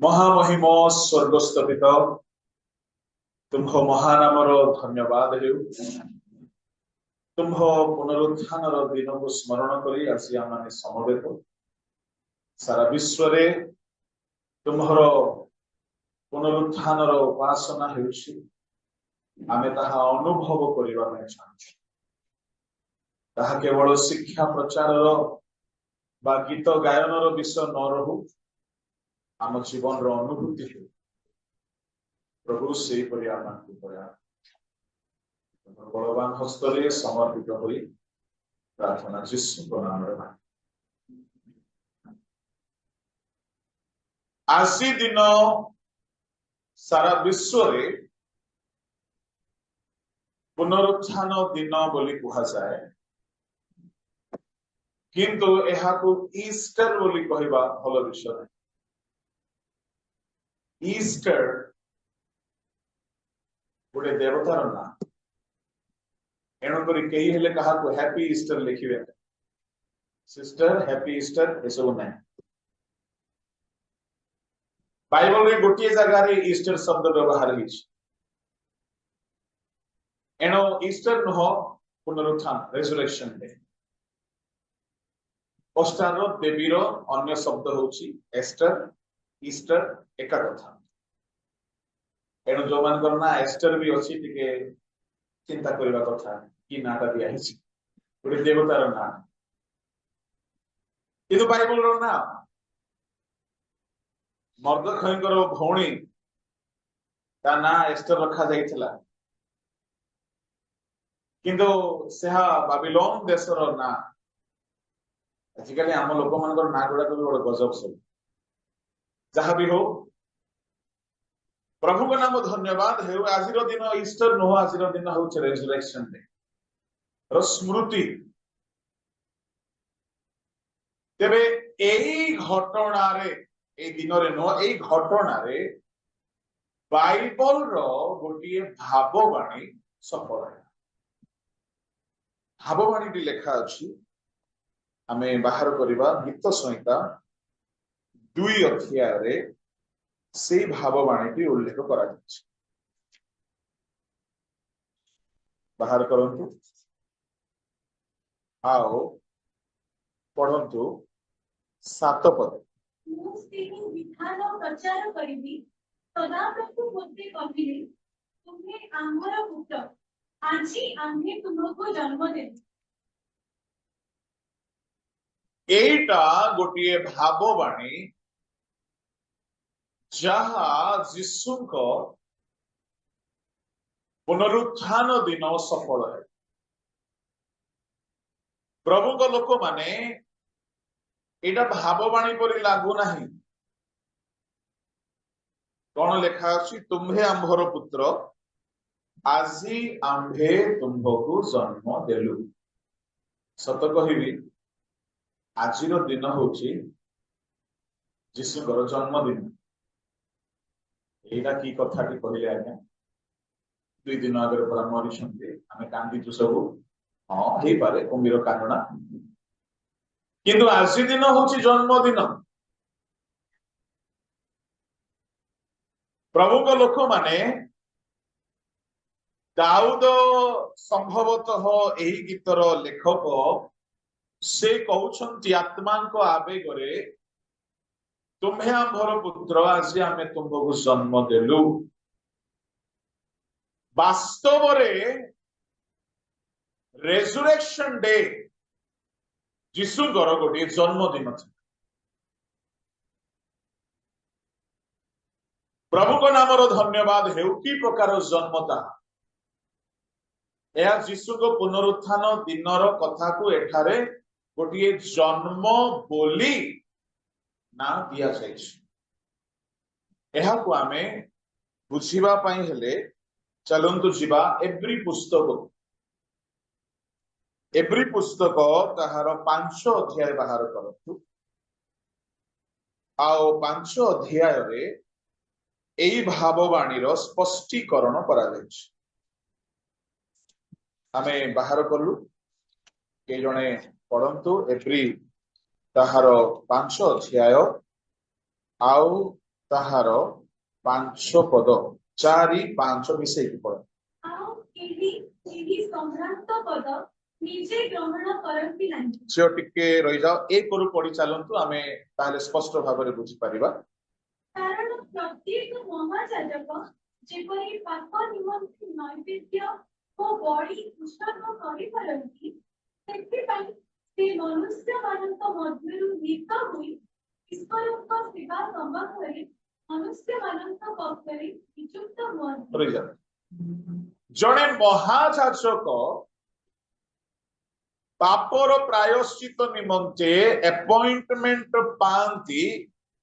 महामहिम स्वर्गस्थ पिता तुम्ह महानामर धन्यवाद हो तुम्ह पुनरुत्थान दिन को स्मरण कर आसी आम समवेत सारा विश्व रे तुम्हर पुनरुत्थान उपासना आमे ताहा अनुभव करने चाहूँ ताहा केवल शिक्षा प्रचार बा गीत गायन विषय न रहू आम जीवन अनुभूति हो प्रभु से बलवान हस्तरे समर्पित हो प्रार्थना जीशु नाम आज दिन सारा विश्व रे पुनरुत्थान दिन बोली कहा जाए किंतु एहाकु ईस्टर बोली कहवा भल विषय नहीं। ईस्टर गोटे देवतार ना एणुक कई हेले कहा हैप्पी ईस्टर लिखिए सिस्टर हैप्पी ईस्टर एसबू ना बाइबल रे गोटे जगह ईस्टर शब्द व्यवहार एणु ईस्टर नुह पुनरुत्थान रेजरेक्शन डे ओस्टार देवीर अन्य शब्द होची एस्टर ईस्टर एका कथा एणु जो मान ना एस्टर भी अच्छी टिके चिंता करबा कथा कि नाटा दिया हिची गोटे देवतार ना किंतु बाइबल रो ना मर्दखयकर भौणी ता ना एस्टर रखा जाइथिला किंतु सेहा बाबिलोन देशर ना आजिकल आम लोक मान ना गुड़ा बड़े गजब सब जहाँ भी हो प्रभु का नाम धन्यवाद है आज दिन ईस्टर नुह आज दिन हूँ रेजरेक्शन डे स्मृति तेरे यही घटना दिन नुह यही घटना बाइबल गोटे भाववाणी सफल है भाववाणी लेखा अच्छी आमे बाहर करवा गीत संहिता 2 अध्याय से भाववाणी उल्लेख करा बाहर करंतु आओ पढ़ंतु 7 पद विधान प्रचार करिबी सदाप्रभु होते कहिले तुम्हें आम्भर पुत्र आजी आम्हे तुमको जन्म देबु एटा गोटे भाववाणी जहाँ जीशु पुनरुत्थान दिन सफल है प्रभु को लोक माने एटा भाववाणी पर लागू नहीं कौन लेखा अच्छी तुम्हें आम्भर पुत्र आजी आम्भे तुम्भको जन्म देलु सत कहबी आज दिन हूँ जीशुकर जन्मदिन यहाँ कि कथा कहले आज्ञा 2 दिन आगे परा मरी आम कांदीचु सब हाँ हो पारे कुंभीर कांदना किंतु आज दिन हूँ जन्मदिन प्रभु को लोक माने दाऊद संभवतः यही गीतर लेखक से कहउछंती आत्मा को आवेगरे तुम्हें आम्भर पुत्र आज आमे तुमको जन्म देलु वास्तव रे रेजुरेक्शन डे जीशुकर गोटे जन्मदिन प्रभु को नामर धन्यवाद हेउ कि प्रकार जन्मता यह जीशु को पुनरुत्थान दिनर कथा को एठारे गोटे जन्म बोली ना दिया जाए आमे बुझिबा पई हेले चलंतु जीवा एब्री पुस्तक ताहार 5 अध्याय बाहर करतु आओ 5 अध्याय रे एई भाववाणी रो स्पष्टीकरण करा जाय आमे बाहर कलु के जने पढ़ंतु एब्री ताहार 5 अध्याय आउ ତାହାର 5 ପଦ 4 5 ମିଶେଇକି ପଢ। ଆଉ ଏହି ସମ୍ଭ୍ରାନ୍ତ ପଦ ନିଜେ ଗ୍ରହଣ କରନ୍ତି ନାହିଁ। ଝିଅ ଟିକେ ରହିଯାଅ, 1 ରୁ ପଢି ଚାଲନ୍ତୁ, ଆମେ ତାହେଲେ ସ୍ପଷ୍ଟ ଭାବରେ ବୁଝିପାରିବା। କାରଣ ପ୍ରତ୍ୟେକ ମହାଯାଜକ ଯେପରି ପାପ ନିମନ୍ତେ ନୈବେଦ୍ୟ ଓ ବଳି ଉତ୍ସର୍ଗ କରିପାରନ୍ତି, ସେଥିପାଇଁ ସେ ମନୁଷ୍ୟମାନଙ୍କ ମଧ୍ୟରୁ ନିତ ହୋଇ ଈଶ୍ୱରଙ୍କ ସେବା ସମ୍ବନ୍ଧରେ ମନୁଷ୍ୟମାନଙ୍କ ପକ୍ଷରେ ନିଯୁକ୍ତ ହୁଅନ୍ତି। ରହିଯାଅ। ଜଣେ ମହାଯାଜକ ପାପର ପ୍ରାୟଶ୍ଚିତ ନିମନ୍ତେ ଆପଏଣ୍ଟମେଣ୍ଟ ପାଆନ୍ତି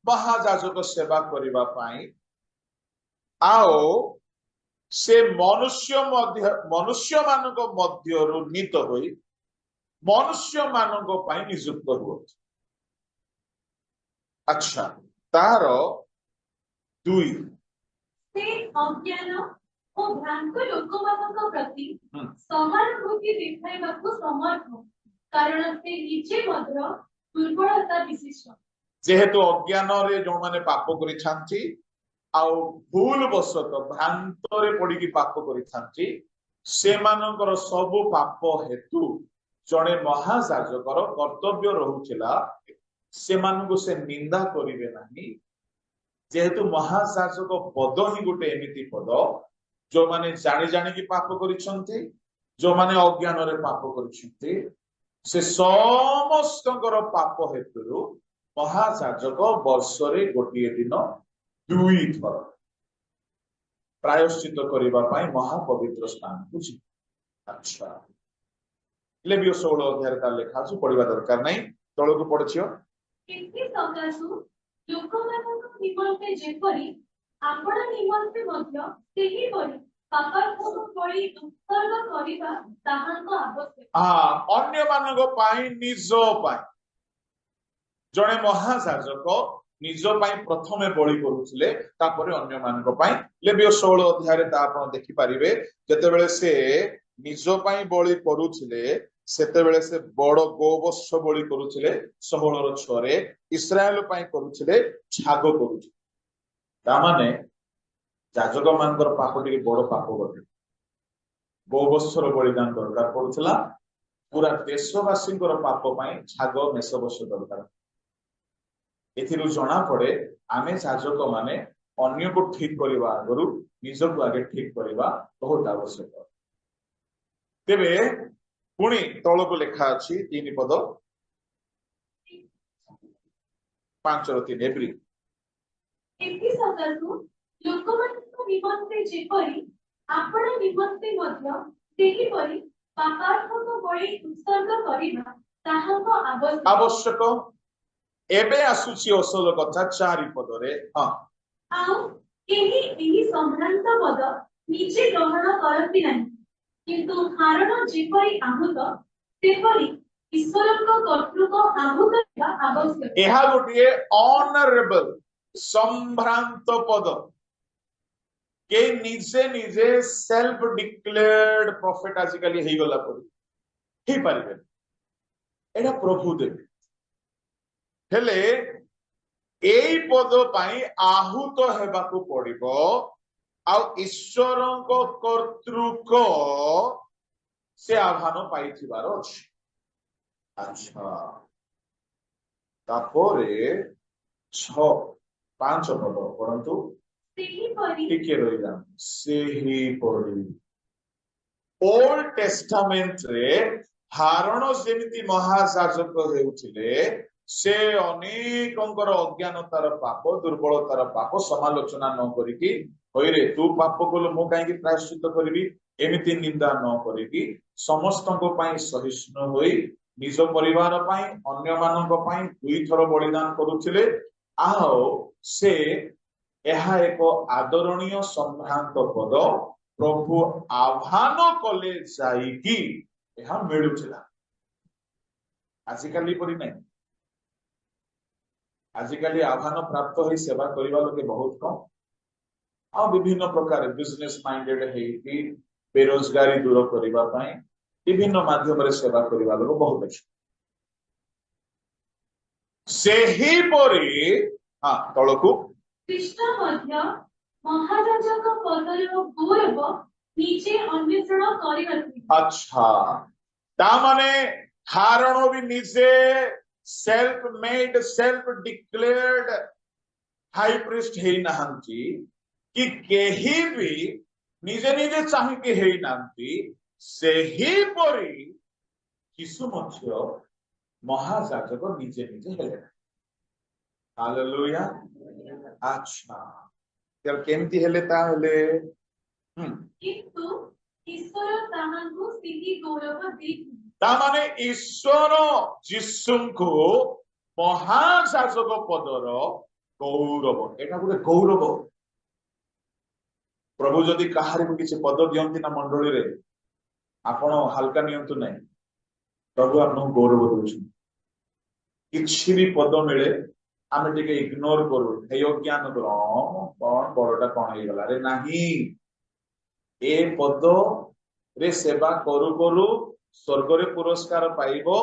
ମହାଯାଜକ ସେବା କରିବା ପାଇଁ। ଆଉ ସେ ମନୁଷ୍ୟମାନଙ୍କ ମଧ୍ୟରୁ ନିତ ହୋଇ ମନୁଷ୍ୟମାନଙ୍କ ପାଇଁ ନିଯୁକ୍ତ ହୁଅନ୍ତି। ଆଚ୍ଛା, ତାର 2 ସେ ଅଜ୍ଞାନ ଓ ଭ୍ରାନ୍ତ ଲୋକମାନଙ୍କ ପ୍ରତି ହୁଁ। ସହାନୁଭୂତି ଦେଖାଇବାକୁ ସମର୍ଥ, କାରଣ ସେ ନିଜେ ମଧ୍ୟ ଦୁର୍ବଳତା ବିଶିଷ୍ଟ। ଯେହେତୁ ଅଜ୍ଞାନରେ ଯୋଉମାନେ ପାପ କରିଥାନ୍ତି ଆଉ ଭୁଲ ବଶତଃ ଭ୍ରାନ୍ତରେ ପଡିକି ପାପ କରିଥାନ୍ତି, ସେମାନଙ୍କର ସବୁ ପାପ ହେତୁ ଜଣେ ମହାଯାଜକର କର୍ତ୍ତବ୍ୟ ରହୁଥିଲା ସେମାନଙ୍କୁ ସେ ନିନ୍ଦା କରିବେ ନାହିଁ। ଯେହେତୁ ମହାଯାଜକ ପଦ ହିଁ ଗୋଟେ ଏମିତି ପଦ ଯୋଉମାନେ ଜାଣି ଜାଣିକି ପାପ କରିଛନ୍ତି, ଯୋଉମାନେ ଅଜ୍ଞାନରେ ପାପ କରିଛନ୍ତି, ସେ ସମସ୍ତଙ୍କର ପାପ ହେତୁରୁ ମହାଯାଜକ ବର୍ଷରେ ଗୋଟିଏ ଦିନ 2 ଥର ପ୍ରାୟଶ୍ଚିତ କରିବା ପାଇଁ ମହାପବିତ୍ର ସ୍ଥାନକୁ ଯିବେ। ଆଚ୍ଛା, ଲେବୀୟ 16 ଅଧ୍ୟାୟରେ ତାର ଲେଖା ଅଛି, ପଢିବା ଦରକାର ନାହିଁ, ତଳକୁ ପଢିଛ। ଏଥିସକାଶୁ ଲୋକମାନଙ୍କ ନିମନ୍ତେ ଯେପରି ଆପଣ ନିମନ୍ତେ ମଧ୍ୟ ସେହିପରି ପାପାତ୍ମକ ବଳି ଉତ୍ସର୍ଗ କରିବା ତାହାଙ୍କ ଆବଶ୍ୟକ। ଅନ୍ୟମାନଙ୍କ ପାଇଁ, ନିଜ ପାଇଁ ଜଣେ ମହାଯାଜକ ନିଜ ପାଇଁ ପ୍ରଥମେ ବଳି କରୁଥିଲେ, ତାପରେ ଅନ୍ୟମାନଙ୍କ ପାଇଁ। ଲେବୀୟ 16 ଅଧ୍ୟାୟରେ ତା ଆପଣ ଦେଖିପାରିବେ, ଯେତେବେଳେ ସେ ନିଜ ପାଇଁ ବଳି କରୁଥିଲେ ସେତେବେଳେ ସେ ବଡ ଗୋବତ୍ସ ବଳି କରୁଥିଲେ 16:6, ଇସ୍ରାଏଲ ପାଇଁ କରୁଥିଲେ ଛାଗ କରୁଥିଲେ। ତାମାନେ ଯାଜକ ମାନଙ୍କର ପାପ ଟିକେ ବଡ ପାପ ଗଟେ, ଗୋବତ୍ସର ବଳିଦାନ ଦରକାର ପଡୁଥିଲା। ପୁରା ଦେଶବାସୀଙ୍କର ପାପ ପାଇଁ ଛାଗ ମେଷବର୍ଷ ଦରକାର। ଏଥିରୁ ଜଣା ପଡେ ଆମେ ଯାଜକ ମାନେ ଅନ୍ୟକୁ ଠିକ କରିବା ଆଗରୁ ନିଜକୁ ଆଗେ ଠିକ କରିବା ବହୁତ ଆବଶ୍ୟକ। ତେବେ ପୁଣି ତଳକୁ ଲେଖା ଅଛି 3 ପଦ 5-3 ଏପ୍ରିଲ। ଏଥିସକାଶୁ ଲୋକମାନଙ୍କ ନିମନ୍ତେ ଯେପରି ଆପଣ ନିମନ୍ତେ ମଧ୍ୟ ସେହିପରି ପାପାତ୍ମକ ବଳି ଉତ୍ସର୍ଗ କରିବା ତାହାଙ୍କ ଆବଶ୍ୟକ। ଏବେ ଆସୁଛି ଅସଲ କଥା 4 ପଦରେ। ଆଉ ଏହି ସମ୍ଭ୍ରାନ୍ତ ପଦ ନିଜେ ଗ୍ରହଣ କରନ୍ତି ନାହିଁ, କିନ୍ତୁ କାରଣ ଯେପରି ଆହୁତ ସେପରି ଈଶ୍ୱରଙ୍କ କର୍ତ୍ତୃକ ଆହୁତ ହେବା ଆବଶ୍ୟକ। ଏହା ଗୋଟିଏ ଅନରେବଲ ସମ୍ଭ୍ରାନ୍ତ ପଦ। କେ ନିଜେ ନିଜେ ସେଲ୍ଫ ଡିକ୍ଲେୟର୍ଡ ପ୍ରଫେଟ ଆଜିକାଲି ହେଇଗଲା ପରି ହେଇପାରିବେ, ଏଇଟା ପ୍ରଭୁ ଦେବେ। ହେଲେ ଏଇ ପଦ ପାଇଁ ଆହୁତ ହେବାକୁ ପଡିବ, ଆଉ ଈଶ୍ୱରଙ୍କ କର୍ତ୍ତୃକ ସେ ଆହ୍ୱାନ ପାଇଥିବାର ଅଛି। ଆଚ୍ଛା, ତାପରେ 5 ପଦ ପଢନ୍ତୁ। ଟିକେ ରହିଯାଆନ୍ତୁ। ସେହିପରି ଓଲ୍ଡ ଟେଷ୍ଟାମେଣ୍ଟରେ ହାରଣ ଯେମିତି ମହାଯାଜକ ହେଉଥିଲେ, ସେ ଅନେକଙ୍କର ଅଜ୍ଞାନତାର ପାପ, ଦୁର୍ବଳତାର ପାପ ସମାଲୋଚନା ନ କରିକି, ହଇରେ ତୁ ପାପ କଲୁ ମୁଁ କାହିଁକି ପ୍ରାୟଶ୍ଚିତ କରିବି, ଏମିତି ନିନ୍ଦା ନ କରିକି ସମସ୍ତଙ୍କ ପାଇଁ ସହିଷ୍ଣୁ ହୋଇ ନିଜ ପରିବାର ପାଇଁ ଅନ୍ୟମାନଙ୍କ ପାଇଁ 2 ଥର ବଳିଦାନ କରୁଥିଲେ। ଆଉ ସେ ଏହା ଏକ ଆଦରଣୀୟ ସମ୍ଭ୍ରାନ୍ତ ପଦ, ପ୍ରଭୁ ଆହ୍ୱାନ କଲେ ଯାଇକି ଏହା ମିଳୁଥିଲା। ଆଜିକାଲି ପରି ନାହିଁ। ଆଜିକାଲି ଆହ୍ୱାନ ପ୍ରାପ୍ତ ହୋଇ ସେବା କରିବା ଲୋକେ ବହୁତ କମ, ଆଉ ବିଭିନ୍ନ ପ୍ରକାର ବିଜନେସ ମାଇଣ୍ଡେଡ ହେଇକି ବେରୋଜଗାରୀ ଦୂର କରିବା ପାଇଁ ବିଭିନ୍ନ ମାଧ୍ୟମରେ ସେବା କରିବା ଲୋକ ବହୁତ ଅଛି। ସେହିପରି ତଳକୁ कृष्ण मध्य महायाजक पदर गौरव निजे अन्वेषण करिनथि। अच्छा तामाने हारण भी निजे self made self declared high priest हेई नहंती कि केही भी निजे निजे चाहिके हेई नांती सेही परी यीशु मध्य महायाजक निजे निजे हेले। हालेलुया। अच्छा तर केमती हेले ताहेले किंतु ईश्वर ताहांकु सिद्धि गौरव देथि। तामाने ईश्वर जिसुंकु महायाजक पदर गौरव एटा गोटे गौरव। प्रभु जदि कहारी को किसी पद दियंती ना मंडली रे आपण हल्का नियंतु नहीं प्रभु आपन गौरव दउछ किछि भी पद मिले आमे टिके इग्नोर करू हे ज्ञान करो कोन बड़टा कोन हे गला रे नाही ए पद रे सेवा करू करू स्वर्ग रे पुरस्कार पाइबो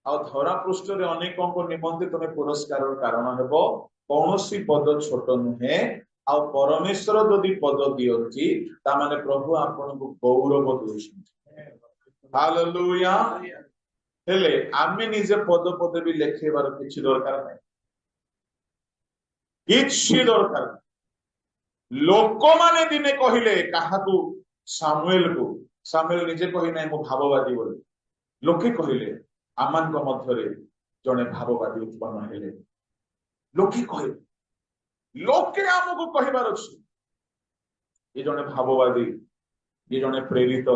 आ धरा पृष्ठ रे अनेकों को निमंते तमे पुरस्कार कारण हेबो कौनसी पद छोट नुहे आ परमेश्वर जदि पद दियंती ता माने प्रभु आपन को गौरव दउछ। हालेलुया। हेले आमे निजे पद पदवी लेखेबार किछि दरकार नै किछि दरकार लोक माने दिने कहिले काहाकू सामुएल निजे कहि नै मो भाववादी बोले लोके कहिले आमान को मध्यरे जने भाववादी उत्पन्न हेले लोके कहे लोके आमको कहिबार अछि ये जने भाववादी ये जने प्रेरित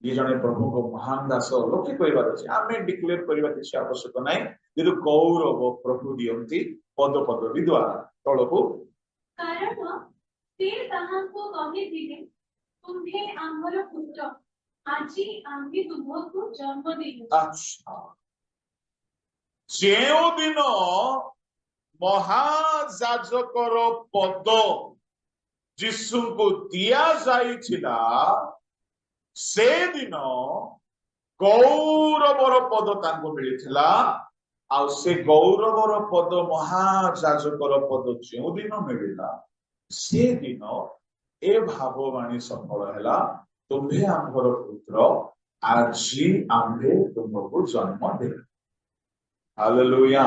ये जने प्रभु को महान दास लोके कहिबार अछि आमे डिक्लेयर करिबा किछि आवश्यक नै यदि गौरव प्रभु दियंती पद पदवी द्वारा तळको कारण से ताहांकु कहिथिले तुम्हे आम्भर पुत्र आजी आम्भे तुमको जन्म देलु। अच्छा जेउ दिन महायाजकर पद यीशु को दिया जाइथिला से दिन गौरवर पद तांको मिलिथिला आ से गौरवर पद महायाजकर पद जेउ दिन मिलिला से दिन ए भाववाणी सफल हैला तुम्हे आम्भर पुत्र आजी आम्भे तुमको जन्म देलु। Hallelujah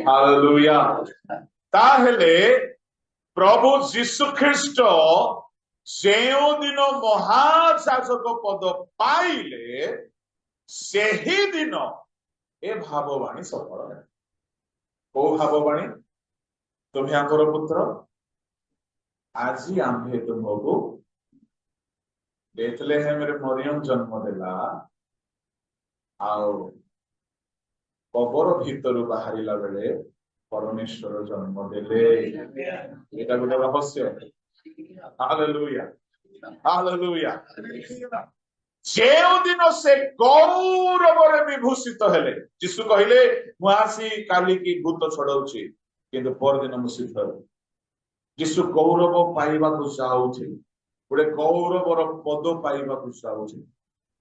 hallelujah. ताहेले प्रभु यीशु ख्रीष्ट जेउ दिन महायाजक पद पाइले सेही दिन ए भाववाणी सफल है। को भाववाणी तुम्हें आम्भर पुत्र आजी आम्भे तुमको बेथलेहेम रे मरियम जन्म देला आओ कबर भीतर बाहरिला बेले परमेश्वर जन्म देले एटा गोटे रहस्य। Hallelujah hallelujah. जेउ दिन से गौरव रे विभूषित हेले यीशु कहिले मु आसी काली की भूत छड़ाउछि किंतु पर दिन मु सिद्ध यीशु गौरव पाइबा को चाहूछि गोटे गौरवर पद पाइबा को चाहूछि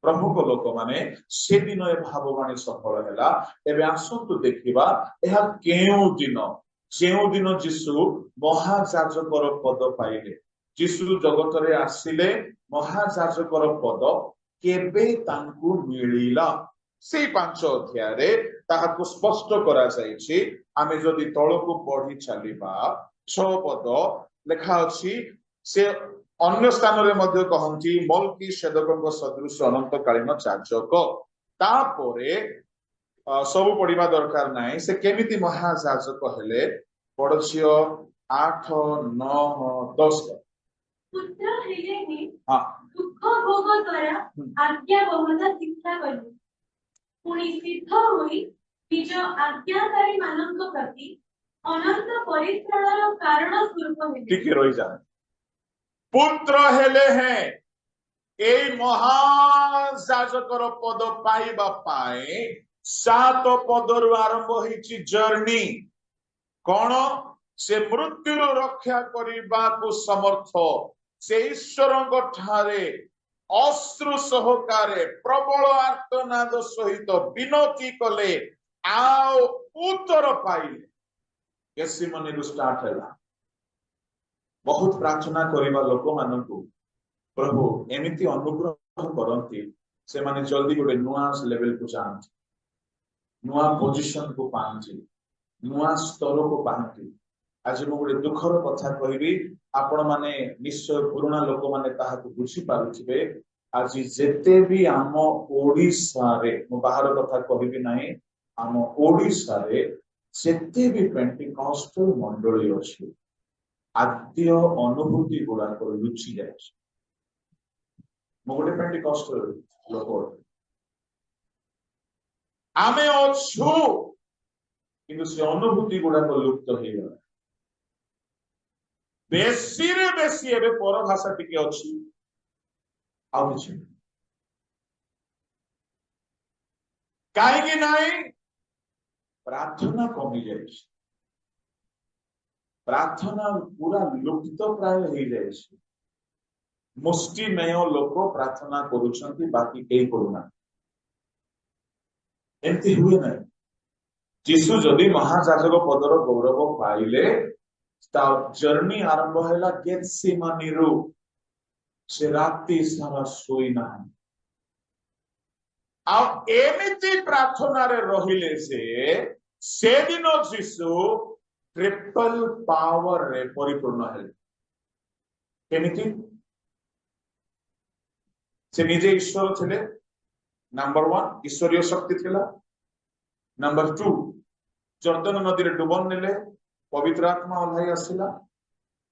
प्रभु को लोक माने से दिन ए भाववाणी सफल हैला। एबे आसंतु देखिबा एहा केउ दिन जेउ दिन यीशु महायाजकर पद पाइले यीशु जगत रे आसिले महायाजकर पद केबे तांकु मिलिला से 5 अध्याय रे ताहाकु स्पष्ट करा जायछि। आमे जदि तळकु पढि चलिबा 6 पद लेखा अछि से अन्य स्थान रे मध्य कहंती मल्की सेदकଙ୍କ सदृश अनंतकालीन याजक तापरे सब पढ़िबा दरकार नाही से केमिति महायाजक हेले पड़छियो 8 9 10 पुत्र हेले ने हां दुख भोग द्वारा आज्ञा बहुधा शिक्षा कलु पुनि सिद्ध होई निज आज्ञाकारी मानक प्रति अनंत परित्राणर कारण स्वरूप हेले। ठीक रही जाए पुत्र हेले हैं ए महायाजकर पद पाइबा पाए 7 पदरु आरंभ होईची जर्नी कौन से मृत्यु रक्षा करबा को समर्थ से ईश्वरଙ୍କ ठारे अश्रु सहकारे प्रबल आर्तनाद सहित विनती कले आओ उत्तर पाइले गेसिमनी स्टार्ट है बहुत प्रार्थना करवा लोक मान प्रभु एमती अनुग्रह करती से माने जल्दी गोटे नुआ लेवल को जाती नुआ पोजिशन को पाती नुआ स्तर को पाती आज मु गोटे दुखर कथा कहबी आपण माने निश्चय पुराना लोक माने ताहाको बुझी पारुथिबे आज जेते भी आम ओडिसा रे मु बाहर कथा कहबी नाही आम ओडिसा रे जेते भी पेंटिकॉस्टल मंडली अछि आद्य अनुभूति गुड़ा लुचि जाए गोटे पेंटिकॉस्टल लोक आमे अच्छु किंतु से अनुभूति गुड़ा लुप्त हो गला बेसी रे बेसी एबे पर भाषा टिके अछि आ किछि काहे कि नाही प्रार्थना कमी जाय प्रार्थना पूरा लुप्त प्राय हो जाए मुष्टिमेय लोक प्रार्थना करुछंती बाकी केही करूना एमती हुए ना जीशु जदि महाजाजक पदर गौरव पाइले जर्नी आरंभ है गेत्सेमानी रु से राति सारा सोई ना एमती प्रार्थना रे रहिले से दिन जीशु ट्रिपल पावर रे परिपूर्ण है केमिति से निजे ईश्वर थे नंबर 1 ईश्वरीय शक्ति थिला नंबर 2 जर्दन नदी रे डुबन नेले पवित्र आत्मा ओल्हाई आसिला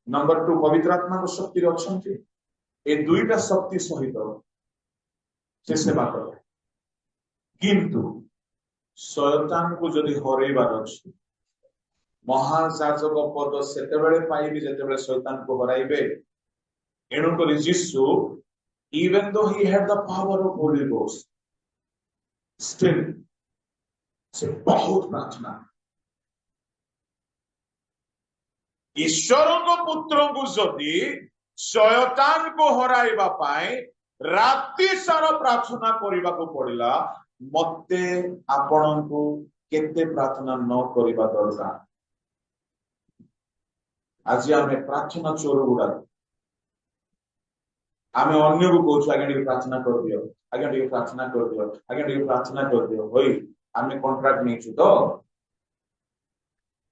नंबर 2 पवित्र आत्मा को शक्ति रे अछंती ए दुईटा शक्ति सहित से सेवा करे किंतु शयतान को जदि हरैबार अछि महाजाजक पद सेतेबेले पाइबे जेतेबेले शयतान को हराइबे एणु करी जीशु even though he had the power of Holy Ghost still से बहुत प्रार्थना ईश्वर को पुत्र को जदि शयतान को हराइबा पाए राति सारा प्रार्थना करने को पड़िला मते आपण को केते प्रार्थना न करबा दरकार आज आमे प्रार्थना चोर गुडा आमे अन्य को कहू आगे टिके प्रार्थना कर दियो आगे टिके प्रार्थना कर दियो आगे टिके प्रार्थना कर दियो होई आमे कॉन्ट्रैक्ट नहीं छु तो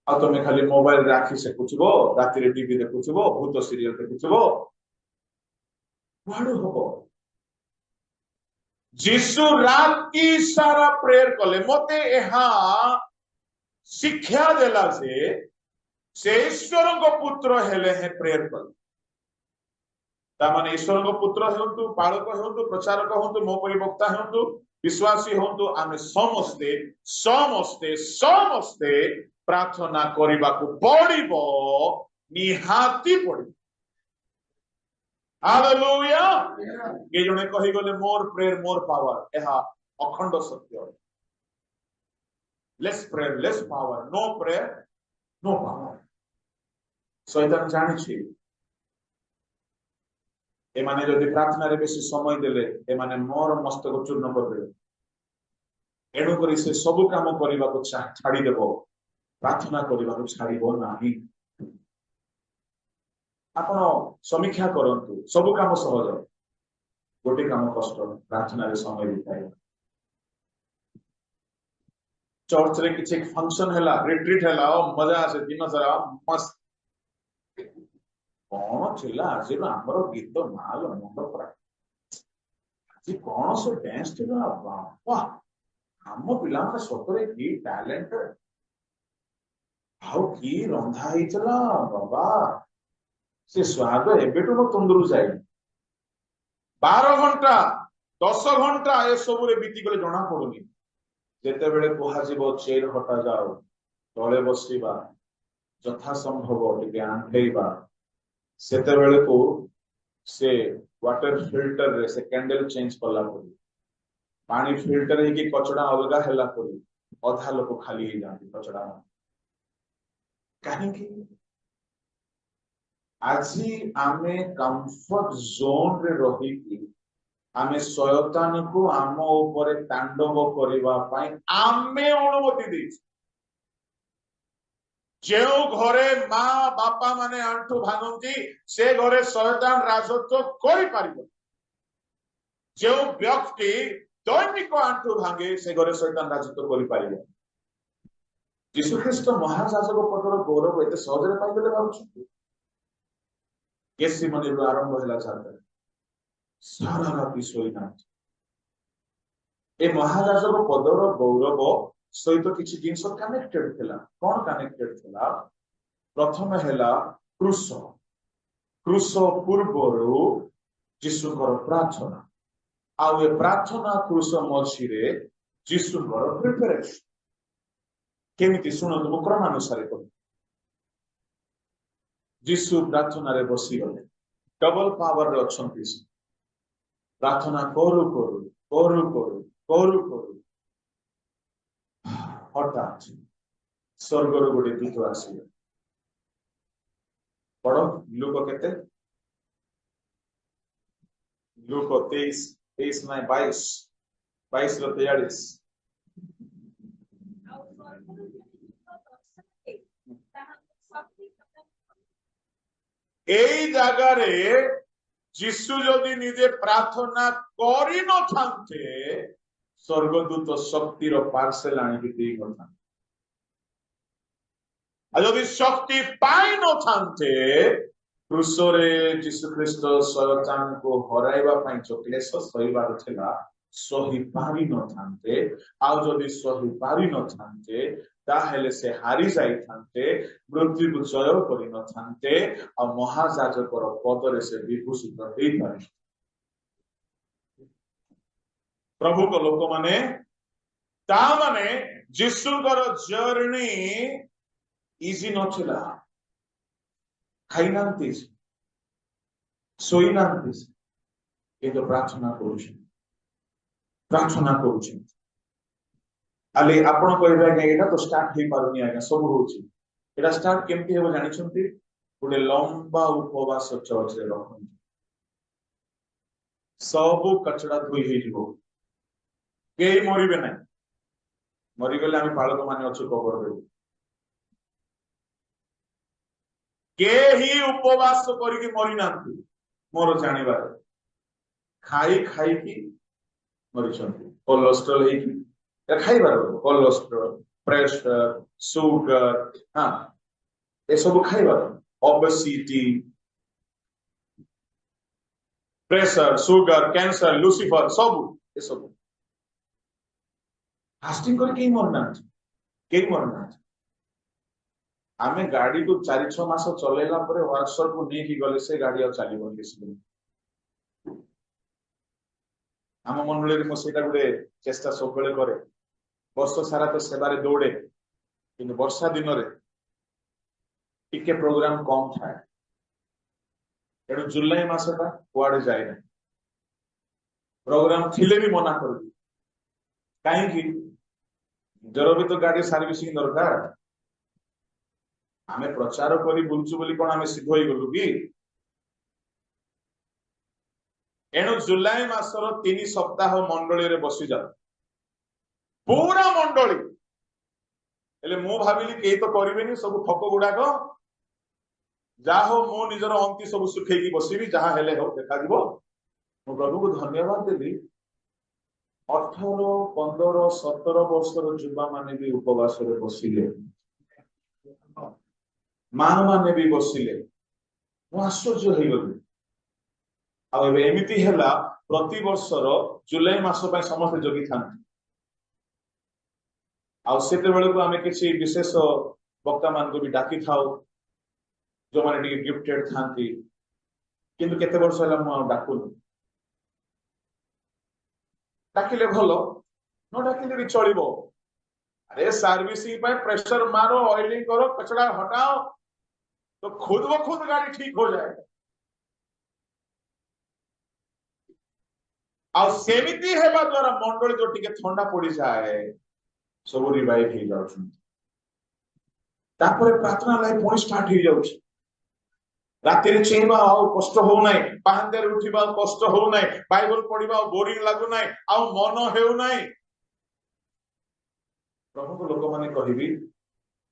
आ तमे खाली मोबाइल राखी से कुछबो राति रे टीवी देखुछबो भूत सीरियल देखुछबो वाडो होबो जीसु राति सारा प्रेयर कले मते एहा शिक्षा देला से ईश्वर को पुत्र हेले है प्रेयर कले तामाने ईश्वर को पुत्र हेतु पालक हेतु प्रचारक हेतु मो परि वक्ता हेतु विश्वासी हेतु आमे समस्ते समस्ते समस्ते प्रार्थना करबा को पड़िबो निहाती पड़िबो हालेलुया ये जने कहि गले मोर प्रेयर मोर पावर एहा अखंड सत्य less prayer less power no prayer no power शैतान जानि छी एमाने जदि प्रार्थना रे बेसी समय देले एमाने मोर मस्तक चूर्ण कर देले एणु करी से सब काम करबा को छाड़ी देबो प्रार्थना करबा को छाड़ीबो नाही आपण समीक्षा करंतु सब काम सहज गोटे काम कष्ट प्रार्थना रे समय बिताए चर्च रे किछि फंक्शन हैला रिट्रीट हैला मजा आसे दिन सारा मस्त कौन थिला आज हमर गीत माल मुंड पड़ा आज कौन से डांस थिला बापा हम पिला का सतरे की टैलेंट हाउ की रंधा हितला बाबा से स्वाद एबेटो न तंदुरु जाय 12 घंटा 10 घंटा ए सब रे बीती गले जणा पडुनी जेते बेले कोहा जीवो चेर हटा जाओ तळे बसिबा यथा संभव टिके आंठेइबा सेते बेले को से वाटर फिल्टर रे से कैंडल चेंज करला पड़ी पानी फिल्टर है कि कचड़ा अलगा हैला पड़ी अधा लोग खाली ही जाती कचड़ा कहीं आज आमे कंफर्ट जोन रे रही की आमे शयतान को आम ऊपर तांडव करबा पाई आमे अनुमति दी जो घरे माँ बापा माने आंठू भांगती से घरे शैतान राजत्व करि पारिबो जो व्यक्ति दैनिक आंठू भांगे से घरे शैतान राजत्व करि पारिबो यीशु ख्रीष्ट महायाजक पदर गौरव एते सहजरे पाइबे भाबुछथि केसी मने आरंभ होला चाहते सारा राति सोईना ए महायाजक पदर गौरव सहित किछि जिंस कनेक्टेड थिला कोन कनेक्टेड थिला प्रथम हेला क्रूस क्रूस पूर्वरु यीशुଙ୍କର प्रार्थना आउ ए प्रार्थना क्रूस मझिरे यीशुଙ୍କର प्रिपरेशन केमिति सुनंतु मु क्रमानुसार कहू यीशु प्रार्थना रे बसी गले डबल पावर रे अछंती प्रार्थना करू करू करू करू करू करू हठात स्वर्गर गोटे दूत आसिले पढ़ लूक केते लूक 23 ना 22 रो 43 এই জায়গারে যিশু যদি নিজে প্রার্থনা করি ন থাকতে স্বর্গদূত শক্তির পার্সেল আনিকি দেই কথা আর যদি শক্তি পাই ন থাকতে ক্রুশরে যিশু খ্রিস্ট শয়তানକୁ ହରାଇବା ପାଇଁ ଯୋଉ କ୍ଲେଶ ସହିବାର ଥିଲା ସହି ପାରି ନ ଥାନ୍ତେ ଆଉ ଯଦି ସହି ପାରି ନ ଥାନ୍ତେ ତାହେଲେ ସେ ହାରି ଯାଇଥାନ୍ତେ ମୃତ୍ୟୁକୁ ଜୟ କରି ନ ଥାନ୍ତେ ଆଉ ମହାଯାଜକର ପଦରେ ସେ ବିଭୂଷିତ ହେଇପାରେ ପ୍ରଭୁଙ୍କ ଲୋକମାନେ ତା ମାନେ ଯୀଶୁଙ୍କର ଜର୍ଣ୍ଣି ଇଜି ନଥିଲା ଖାଇନାହାନ୍ତି ଶୋଇନାହାନ୍ତି କିନ୍ତୁ ପ୍ରାର୍ଥନା କରୁଛନ୍ତି आले आपण कहबे आगे एटा तो स्टार्ट हे पारुनी आगे सब होची एटा स्टार्ट केमती हेबो जानिछंती गोटे लंबा उपवास चर्च रे रखन सब कचड़ा धोई हे जीवो के मरिबे नै मरि गेले आमी पालक माने अछु कबर देबो के ही उपवास करिके मरि नांती मोर जानिबार खाई खाई की मरिछंती कोलेस्ट्रॉल हे की खाइबार कोलेस्ट्रॉल प्रेशर सुगर हाँ ये सब खाइबार ओबेसिटी प्रेशर सुगर कैंसर लुसिफर सब ये सब फास्टिंग कर के मरना आमे गाड़ी को 4-6 मास चलेला परे वर्कशॉप को नहीं की गले से गाड़ी आ चलीबो किसी आम मंडली रे मो सेटा गुडे चेष्टा सब बेले करे वर्ष सारा तो सेवारे दौड़े किंतु वर्षा दिन रे टिके प्रोग्राम कम थाए एडो जुलाई मासटा कुआडे जाय ना प्रोग्राम थिले भी मना कर दी काहे कि जरो भी तो गाड़ी सर्विसिंग दरकार आमे प्रचार करी बुलचु बोली कोन आमे सिद्ध होई गलु कि एणु जुलाई मासर 3 सप्ताह मंडली रे बसी जा पूरा मंडली एले मु भाबिली के तो करिवेनी सब ठक गुडाक जा हो मु निजर अंति सब सुखै की बसीबी जहा हेले हो देखा दिबो मु प्रभु को धन्यवाद देली 18 15 17 वर्षर युवा माने भी उपवास रे बसिले मान माने भी बसिले मु आश्चर्य होई गली आ एमिति हेला प्रति वर्षर जुलाई मास पय समस्त जोगी थांती आ सेते बेले को आमे किछि विशेष वक्ता मान को भी डाकी थाओ जो माने टिके गिफ्टेड थांती किंतु केते वर्ष होला मु डाकुन डाकिले भलो न डाकिले भी चलिबो अरे सर्विसिंग पे प्रेशर मारो ऑयलिंग करो कचरा हटाओ तो खुद ब खुद गाड़ी ठीक हो जाए आ सेमिति हेबा द्वारा मंडली जो टिके ठंडा पड़ी जाए सब रिवाइव हो जाउछन तापर प्रार्थना लाइफ पुणी स्टार्ट हो जाउछ राति रे चेबा आ कष्ट हो नै पाहंदे रे उठिबा कष्ट हो नै बाइबल पढिबा बोरिंग लागु नै आ मन हेउ नै प्रभु को लोक माने कहिबी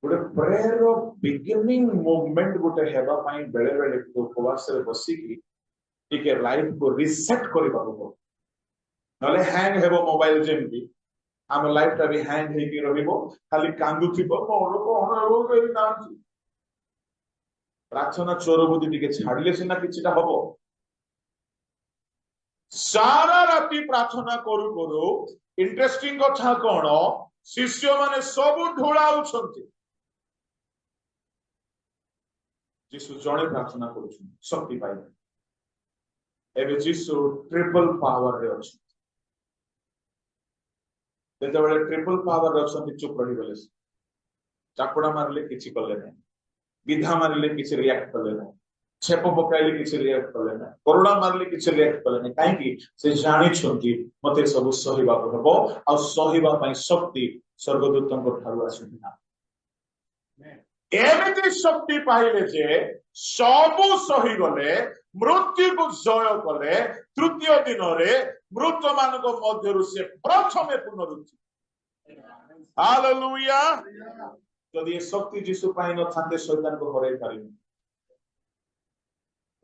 गोटे प्रेयर बिगिनिंग मूवमेंट गोटे हेबा पाई बेले बेले उपवास रे बसिकी टिके लाइफ को रिसेट करबा को नले हैंग हेबो मोबाइल जेमती आम लाइफ टा भी हैंग हेकी रहिबो खाली कांदुथिबो मोर कोन हो गई ना प्रार्थना चोर बुद्धि टिके छाड़िले सिना किछिटा हबो सारा राति प्रार्थना करू करू इंटरेस्टिंग कथा कोन शिष्य माने सब ढोळाउछंती जीसु जणे प्रार्थना करूछन शक्ति पाइले एबे जीसु ट्रिपल पावर रे अछि जेतेबेले ट्रिपल पावर रे अछि चुप रहि गले चापड़ा मारले किछि कले नै विधा मारले किछि रिएक्ट कले नै छेप पकाइले किछि रिएक्ट कले नै करुणा मारले किछि रिएक्ट कले नै काई कि से जानि छथि मते सब सहिबा हबो आ सहिबा पई शक्ति स्वर्गदूतन को ठारु आसी ना एमिति शक्ति पाइले जे सबु सही गले मृत्यु को जय कले तृतीय दिन रे मृत मानक मध्यरु से प्रथमे पुनरुत्थान हालेलुया यदि शक्ति जीसु पाई न थाते शैतान को हराई पारिबे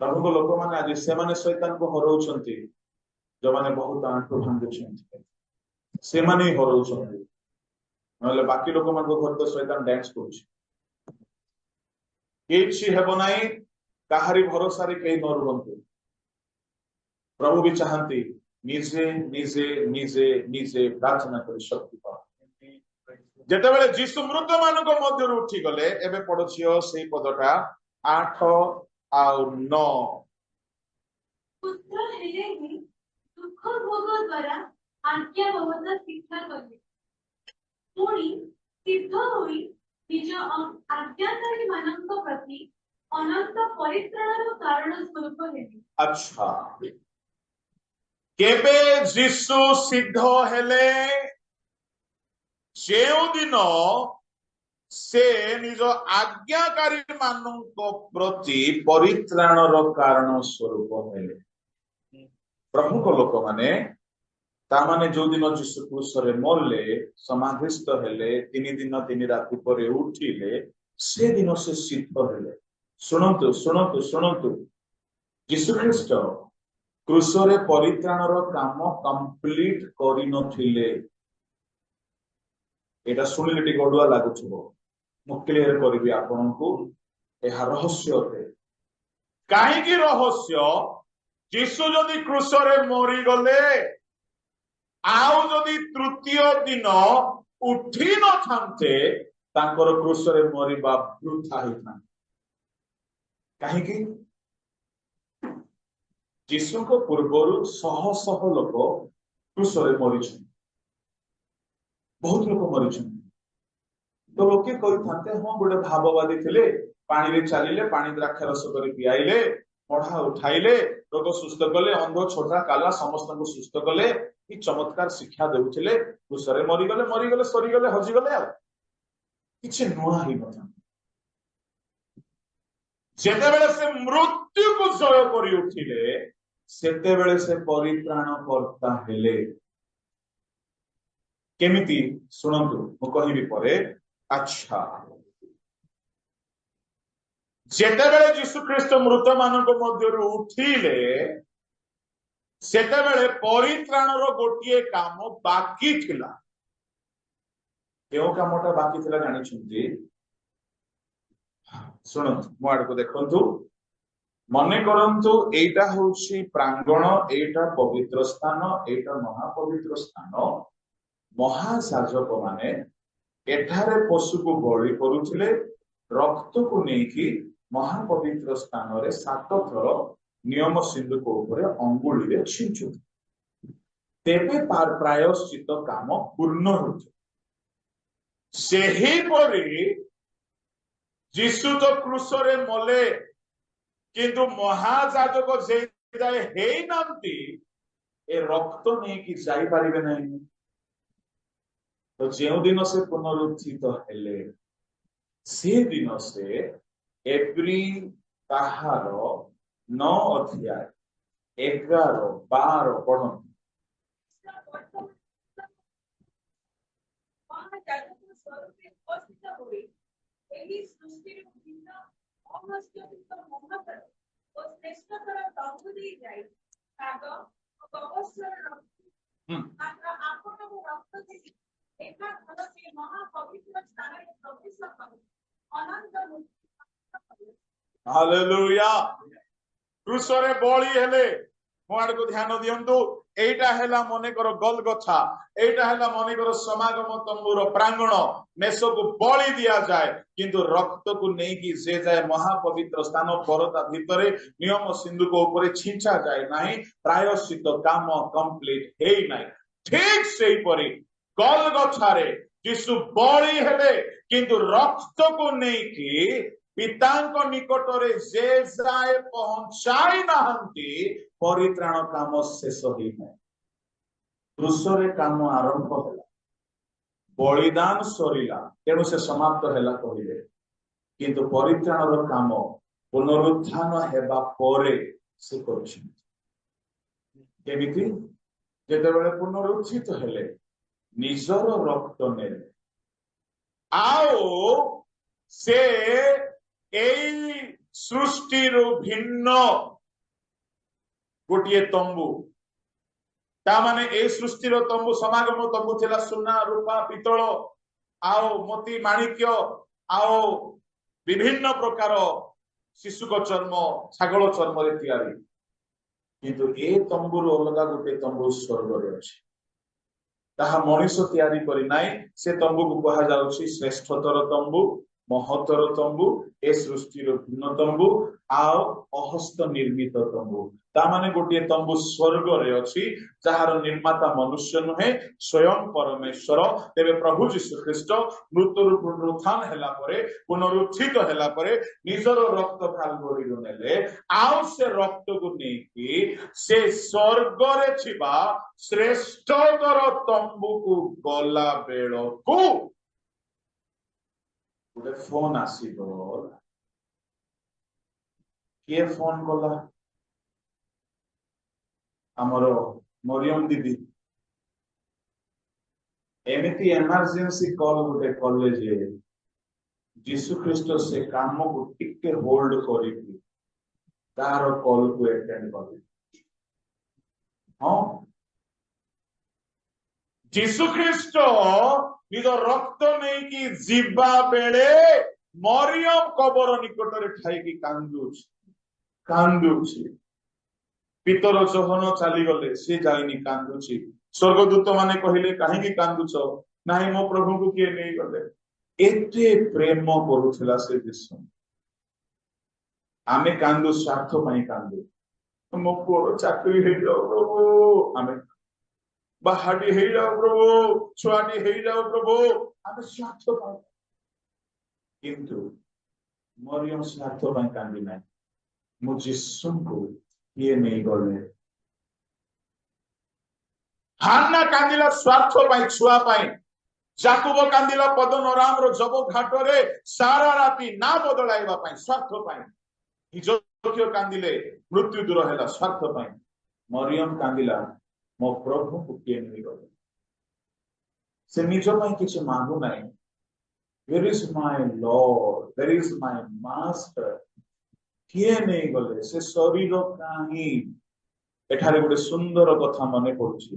प्रभु को लोक माने आज से माने शैतान को हराउछंती जो माने बहुत आंटो भांगुछंती से माने हराउछंती नले बाकी लोक मान को घर तो शैतान डांस करूछ किछि हेबो नाही काहारी भरोसा रे केही न रुहंतु प्रभु भी चाहती निजे निजे निजे निजे प्रार्थना कर शक्ति पा जेतेबेले जीसु मृत मानक मध्य उठी गले एबे पड़ोछियो सेही पदटा 8 आउ 9 पुत्र हेले ही दुख भोग द्वारा आज्ञा बहुता शिक्षा करले पुणी सिद्ध होई निज आज्ञाकारी मानक प्रति अनंत परित्राणर कारण स्वरूप हेले अच्छा केबे जीसु सिद्ध हेले जेउ दिन से निज आज्ञाकारी मानक प्रति परित्राणर कारण स्वरूप हेले प्रभु को लोक माने ता माने जो दिन जीसु क्रूस रे मरले समाधिस्थ हेले 3 दिन 3 राति परे उठिले से दिन से सिद्ध हेले सुनंतु सुनंतु सुनंतु जीसु ख्रीष्ट क्रूस रे परित्राणर काम कंप्लीट करि नथिले एटा सुनिले टी गडुआ लागुछबो मु क्लियर करबी आपनकु एहा रहस्य अटे काहे कि रहस्य जीसु जदि क्रूस रे मरि गले आउ जदि तृतीय दिन उठी न थांते तांकर क्रूस रे मरिबा वृथा हिता काहे कि जीसु को पूर्वरु शह शह लोक क्रूस रे मरिछन बहुत लोक मरिछन तो लोके कहि थांते हम गोटे भाववादी थिले पानी रे चलिले पानी द्राक्ष रस करी पियाइले पढ़ा उठाइले रोग सुस्थ कले अंध छोटा काला समस्त को सुस्थ कले कि चमत्कार शिक्षा देउथिले क्रूसरे मरि गले सरी गले हजि गले आ किछ नुआ ही नथा जेते बेले से मृत्यु को जय करी उठिले सेते बेले से परित्राण करता हेले केमिति सुनंतु मु कहिबी परे अच्छा जेते बेले यीशु ख्रीष्ट मृत मानक मध्यरु उठिले सेते बेले परित्राणर गोटिए काम बाकी थिला केउ कामटा बाकी थिला जानि छुंती सुनंतु मो आड़ को देखंतु मने करंतु एटा होछि प्रांगण एटा पवित्र स्थान एटा महापवित्र स्थान महासाजक माने एठारे पशु को बलि करूथिले रक्त को नेकी महापवित्र स्थान रे 7 थर नियम सिंधुक ऊपर अंगुली रे छिंचु तेबे पार प्रायश्चित काम पूर्ण होछ सेही परि जीसु तो क्रूस रे मले किंतु महाजाजक जे जाय हेई नांती ए रक्त नेकी जाई पारिबे नहीं तो जेउ दिन से पुनरुत्थित हेले से दिन से एप्री ताहार 9 अध्याय 11 12 पढ़न ଏହି ସୃଷ୍ଟିରୁ ଭିନ୍ନ ଅବସ୍ଥିତ ମହତର ଓ ଶ୍ରେଷ୍ଠତର ପ୍ରଭୁ ଦେଇ ଯାଇ ପାଦ ଓ ଅବସର ମାତ୍ର ଆପଣଙ୍କୁ ରକ୍ତ ଦେଇ ଏହା ଭଲ ସେ ମହାପବିତ୍ର ସ୍ଥାନରେ ପ୍ରବେଶ କରି ଅନନ୍ତ ମୁକ୍ତି କଲେ। ହାଲେଲୁୟା। କ୍ରୁଶରେ ବଳି ହେଲେ ମୋ ଆଡକୁ ଧ୍ୟାନ ଦିଅନ୍ତୁ। ଏଇଟା ହେଲା ମନେକର ଗୋଲଗଥା, ଏଇଟା ହେଲା ମନେକର ସମାଗମ ତମ୍ବୁର ପ୍ରାଙ୍ଗଣ। ମେଷକୁ ବଳି ଦିଆଯାଏ, କିନ୍ତୁ ରକ୍ତକୁ ନେଇକି ସେ ଯାଏ ମହାପବିତ୍ର ସ୍ଥାନ ପରଦା ଭିତରେ ନିୟମ ସିନ୍ଦୁକ ଉପରେ ଛିଞ୍ଚା ଯାଏ ନାହିଁ। ପ୍ରାୟଶ୍ଚିତ କାମ କମ୍ପ୍ଲିଟ ହେଇନାହିଁ। ଠିକ ସେଇପରି ଗୋଲଗଥାରେ ଯୀଶୁ ବଳି ହେଲେ, କିନ୍ତୁ ରକ୍ତକୁ ନେଇକି ପିତାଙ୍କ ନିକଟରେ ଯେ ଯାଏ ପହଞ୍ଚାଇ ନାହାନ୍ତି, ପରିତ୍ରାଣ କାମ ଶେଷ ହେଇନାହିଁ। କ୍ରୁଶରେ କାମ ଆରମ୍ଭ ହେଲା, ବଳିଦାନ ସରିଲା, ତେଣୁ ସେ ସମାପ୍ତ ହେଲା କହିଲେ। କିନ୍ତୁ ପରିତ୍ରାଣର କାମ ପୁନରୁତ୍ଥାନ ହେବା ପରେ ସେ କରିଛନ୍ତି। କେମିତି? ଯେତେବେଳେ ପୁନରୁତ୍ଥିତ ହେଲେ, ନିଜର ରକ୍ତ ନେଲେ, ଆଉ ସେ ଏଇ ସୃଷ୍ଟିରୁ ଭିନ୍ନ ଗୋଟିଏ ତମ୍ବୁ, ତାମାନେ ଏଇ ସୃଷ୍ଟିର ତମ୍ବୁ ସମାଗମ ତମ୍ବୁ ଥିଲା ସୁନା ରୂପା ପିତ୍ତଳ ଆଉ ମୋତି ମାଣିକ୍ୟ ଆଉ ବିଭିନ୍ନ ପ୍ରକାର ଶିଶୁକ ଚର୍ମ ଛାଗଳ ଚର୍ମରେ ତିଆରି। କିନ୍ତୁ ଏ ତମ୍ବୁରୁ ଅଲଗା ଗୋଟେ ତମ୍ବୁ ସ୍ୱର୍ଗରେ ଅଛି, ତାହା ମଣିଷ ତିଆରି କରି ନାହିଁ। ସେ ତମ୍ବୁକୁ କୁହାଯାଉଛି ଶ୍ରେଷ୍ଠତର ତମ୍ବୁ, ମହତର ତମ୍ବୁ, ଏ ସୃଷ୍ଟିର ଭିନ୍ନ ତମ୍ବୁ ଆଉ ଅହସ୍ତ ନିର୍ମିତ ତମ୍ବୁ। ତାମାନେ ଗୋଟିଏ ତମ୍ବୁ ସ୍ୱର୍ଗରେ ଅଛି, ଯାହାର ନିର୍ମାତା ମନୁଷ୍ୟ ନୁହେଁ, ସ୍ୱୟଂ ପରମେଶ୍ୱର। ତେବେ ପ୍ରଭୁ ଯୀଶୁ ଖ୍ରୀଷ୍ଟ ମୃତ୍ୟୁରୁ ପୁନରୁତ୍ଥାନ ହେଲା ପରେ, ପୁନରୁତ୍ଥିତ ହେଲା ପରେ ନିଜର ରକ୍ତ କାଲବରୀରୁ ନେଲେ, ଆଉ ସେ ରକ୍ତକୁ ନେଇକି ସେ ସ୍ୱର୍ଗରେ ଥିବା ଶ୍ରେଷ୍ଠତର ତମ୍ବୁକୁ ଗଲା ବେଳକୁ ଗୋଟେ ଫୋନ ଆସିବ। କିଏ ଫୋନ କଲା? ଆମର ମରିୟମ ଦିଦି ଏମିତି ଏମର୍ଜେନ୍ସି କଲ ଗୋଟେ କଲେ ଯେ ଯୀଶୁ ଖ୍ରୀଷ୍ଟ ସେ କାମକୁ ଟିକେ ହୋଲ୍ଡ କରିକି ତାର କଲକୁ ଆଟେଣ୍ଡ କଲେ। ହଁ, ଯୀଶୁ ଖ୍ରୀଷ୍ଟ ନିଜ ରକ୍ତ ନେଇକି ଯିବା ବେଳେ ମରିୟମ କବର ନିକଟରେ ଠାଇକି କାନ୍ଦୁଛି କାନ୍ଦୁଛି। ପିତର ଚହନ ଚାଲିଗଲେ, ସେ ଯାଇନି କାନ୍ଦୁଛି। ସ୍ୱର୍ଗଦୂତ ମାନେ କହିଲେ କାହିଁକି କାନ୍ଦୁଛ? ନାହିଁ, ମୋ ପ୍ରଭୁଙ୍କୁ କିଏ ନେଇଗଲେ। ଏତେ ପ୍ରେମ କରୁଥିଲା ସେ ଯୀଶୁ। ଆମେ କାନ୍ଦୁ ସ୍ୱାର୍ଥ ପାଇଁ କାନ୍ଦୁ। ମୋ ପୁଅର ଚାକିରି ହେଇଯାଉ ପ୍ରଭୁ, ଆମେ ବାହାଟି ହେଇଯାଉ ପ୍ରଭୁ, ଛୁଆଟି ହେଇଯାଉ ପ୍ରଭୁ, ଆମେ ସ୍ୱାର୍ଥ ପାଇଁ। କିନ୍ତୁ ମରିୟମ ସ୍ୱାର୍ଥ ପାଇଁ କାନ୍ଦି ନାହିଁ। ମୁଁ ଯୀଶୁଙ୍କୁ କିଏ ନେଇଗଲେ। ହାନ୍ନା କାନ୍ଦିଲା ସ୍ୱାର୍ଥ ପାଇଁ, ଛୁଆ ପାଇଁ। ଯାକୁବ କାନ୍ଦିଲା ପଦନରାମର ଜବ ଘାଟରେ ସାରା ରାତି ନା ବଦଳାଇବା ପାଇଁ, ସ୍ୱାର୍ଥ ପାଇଁ। ଯୋଗ୍ୟ କାନ୍ଦିଲେ, ମୃତ୍ୟୁ ଦୂର ହେଲା, ସ୍ୱାର୍ଥ ପାଇଁ। ମରିୟମ କାନ୍ଦିଲା, ମୋ ପ୍ରଭୁଙ୍କୁ କିଏ ନେଇଗଲେ। ସେ ନିଜ ପାଇଁ କିଛି ମାଗୁ ନାହିଁ। Where is my Lord? Where is my master? କିଏ ନେଇଗଲେ ସେ ଶରୀର କାହିଁ? ଏଠାରେ ଗୋଟେ ସୁନ୍ଦର କଥା ମନେ ପଡୁଛି।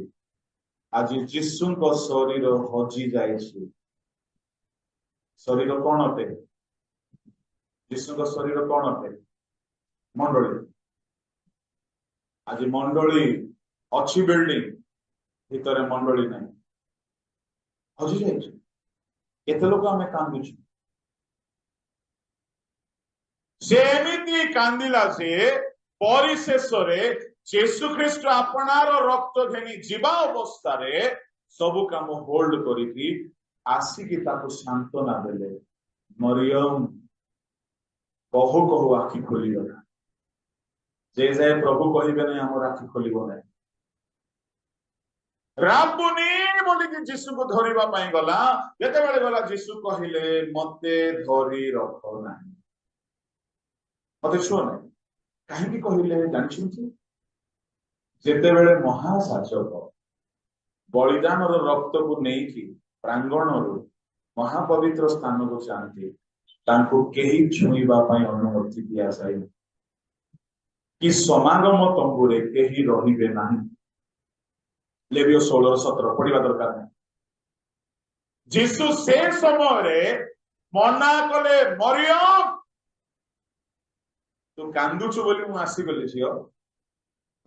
ଆଜି ଯୀଶୁଙ୍କ ଶରୀର ହଜି ଯାଇଛି। ଶରୀର କଣ ଅଟେ? ଯୀଶୁଙ୍କ ଶରୀର କଣ ଅଟେ? ମଣ୍ଡଳୀ। ଆଜି ମଣ୍ଡଳୀ ଅଛି, ବିଲ୍ଡିଂ ଭିତରେ ମଣ୍ଡଳୀ ନାହିଁ, ହଜି ଯାଇଛି। କେତେ ଲୋକ ଆମେ କାନ୍ଦୁଛୁ। ସେ ଏମିତି କାନ୍ଦିଲା ଯେ ପରିଶେଷରେ ଯୀଶୁ ଖ୍ରୀଷ୍ଟ ଆପଣାର ରକ୍ତ ଘେନି ଯିବା ଅବସ୍ଥାରେ ସବୁ କାମ ହୋଲ୍ଡ କରିକି ଆସିକି ତାକୁ ସାନ୍ତ୍ୱନା ଦେଲେ। ମରିୟମ କହୁ କହୁ ଆଖି ଖୋଲିଗଲା। ଯେ ଯାଏ ପ୍ରଭୁ କହିବେ ନାହିଁ, ଆମର ଆଖି ଖୋଲିବ ନାହିଁ। ରାବୁନି ବୋଲିକି ଯୀଶୁକୁ ଧରିବା ପାଇଁ ଗଲା। ଯେତେବେଳେ ଗଲା, ଯୀଶୁ କହିଲେ ମତେ ଧରି ରଖ ନାହିଁ, ମତେ ଛୁଅ ନାହିଁ। କାହିଁକି କହିଲେ ଜାଣିଛନ୍ତି? ଯେତେବେଳେ ମହାଯାଜକ ବଳିଦାନର ରକ୍ତକୁ ନେଇକି ପ୍ରାଙ୍ଗଣରୁ ମହାପବିତ୍ର ସ୍ଥାନକୁ ଯାଆନ୍ତି, ତାଙ୍କୁ କେହି ଛୁଇଁବା ପାଇଁ ଅନୁମତି ଦିଆଯାଏ କି ସମାଗମ ତମ୍ବୁରେ କେହି ରହିବେ ନାହିଁ। ଲେବିୟ 16:17 ପଢିବା ଦରକାର ନାହିଁ। ଯୀଶୁ ସେ ସମୟରେ ମନା କଲେ, ମରିୟମ ତୁ କାନ୍ଦୁଛୁ ବୋଲି ମୁଁ ଆସିଗଲି ଝିଅ,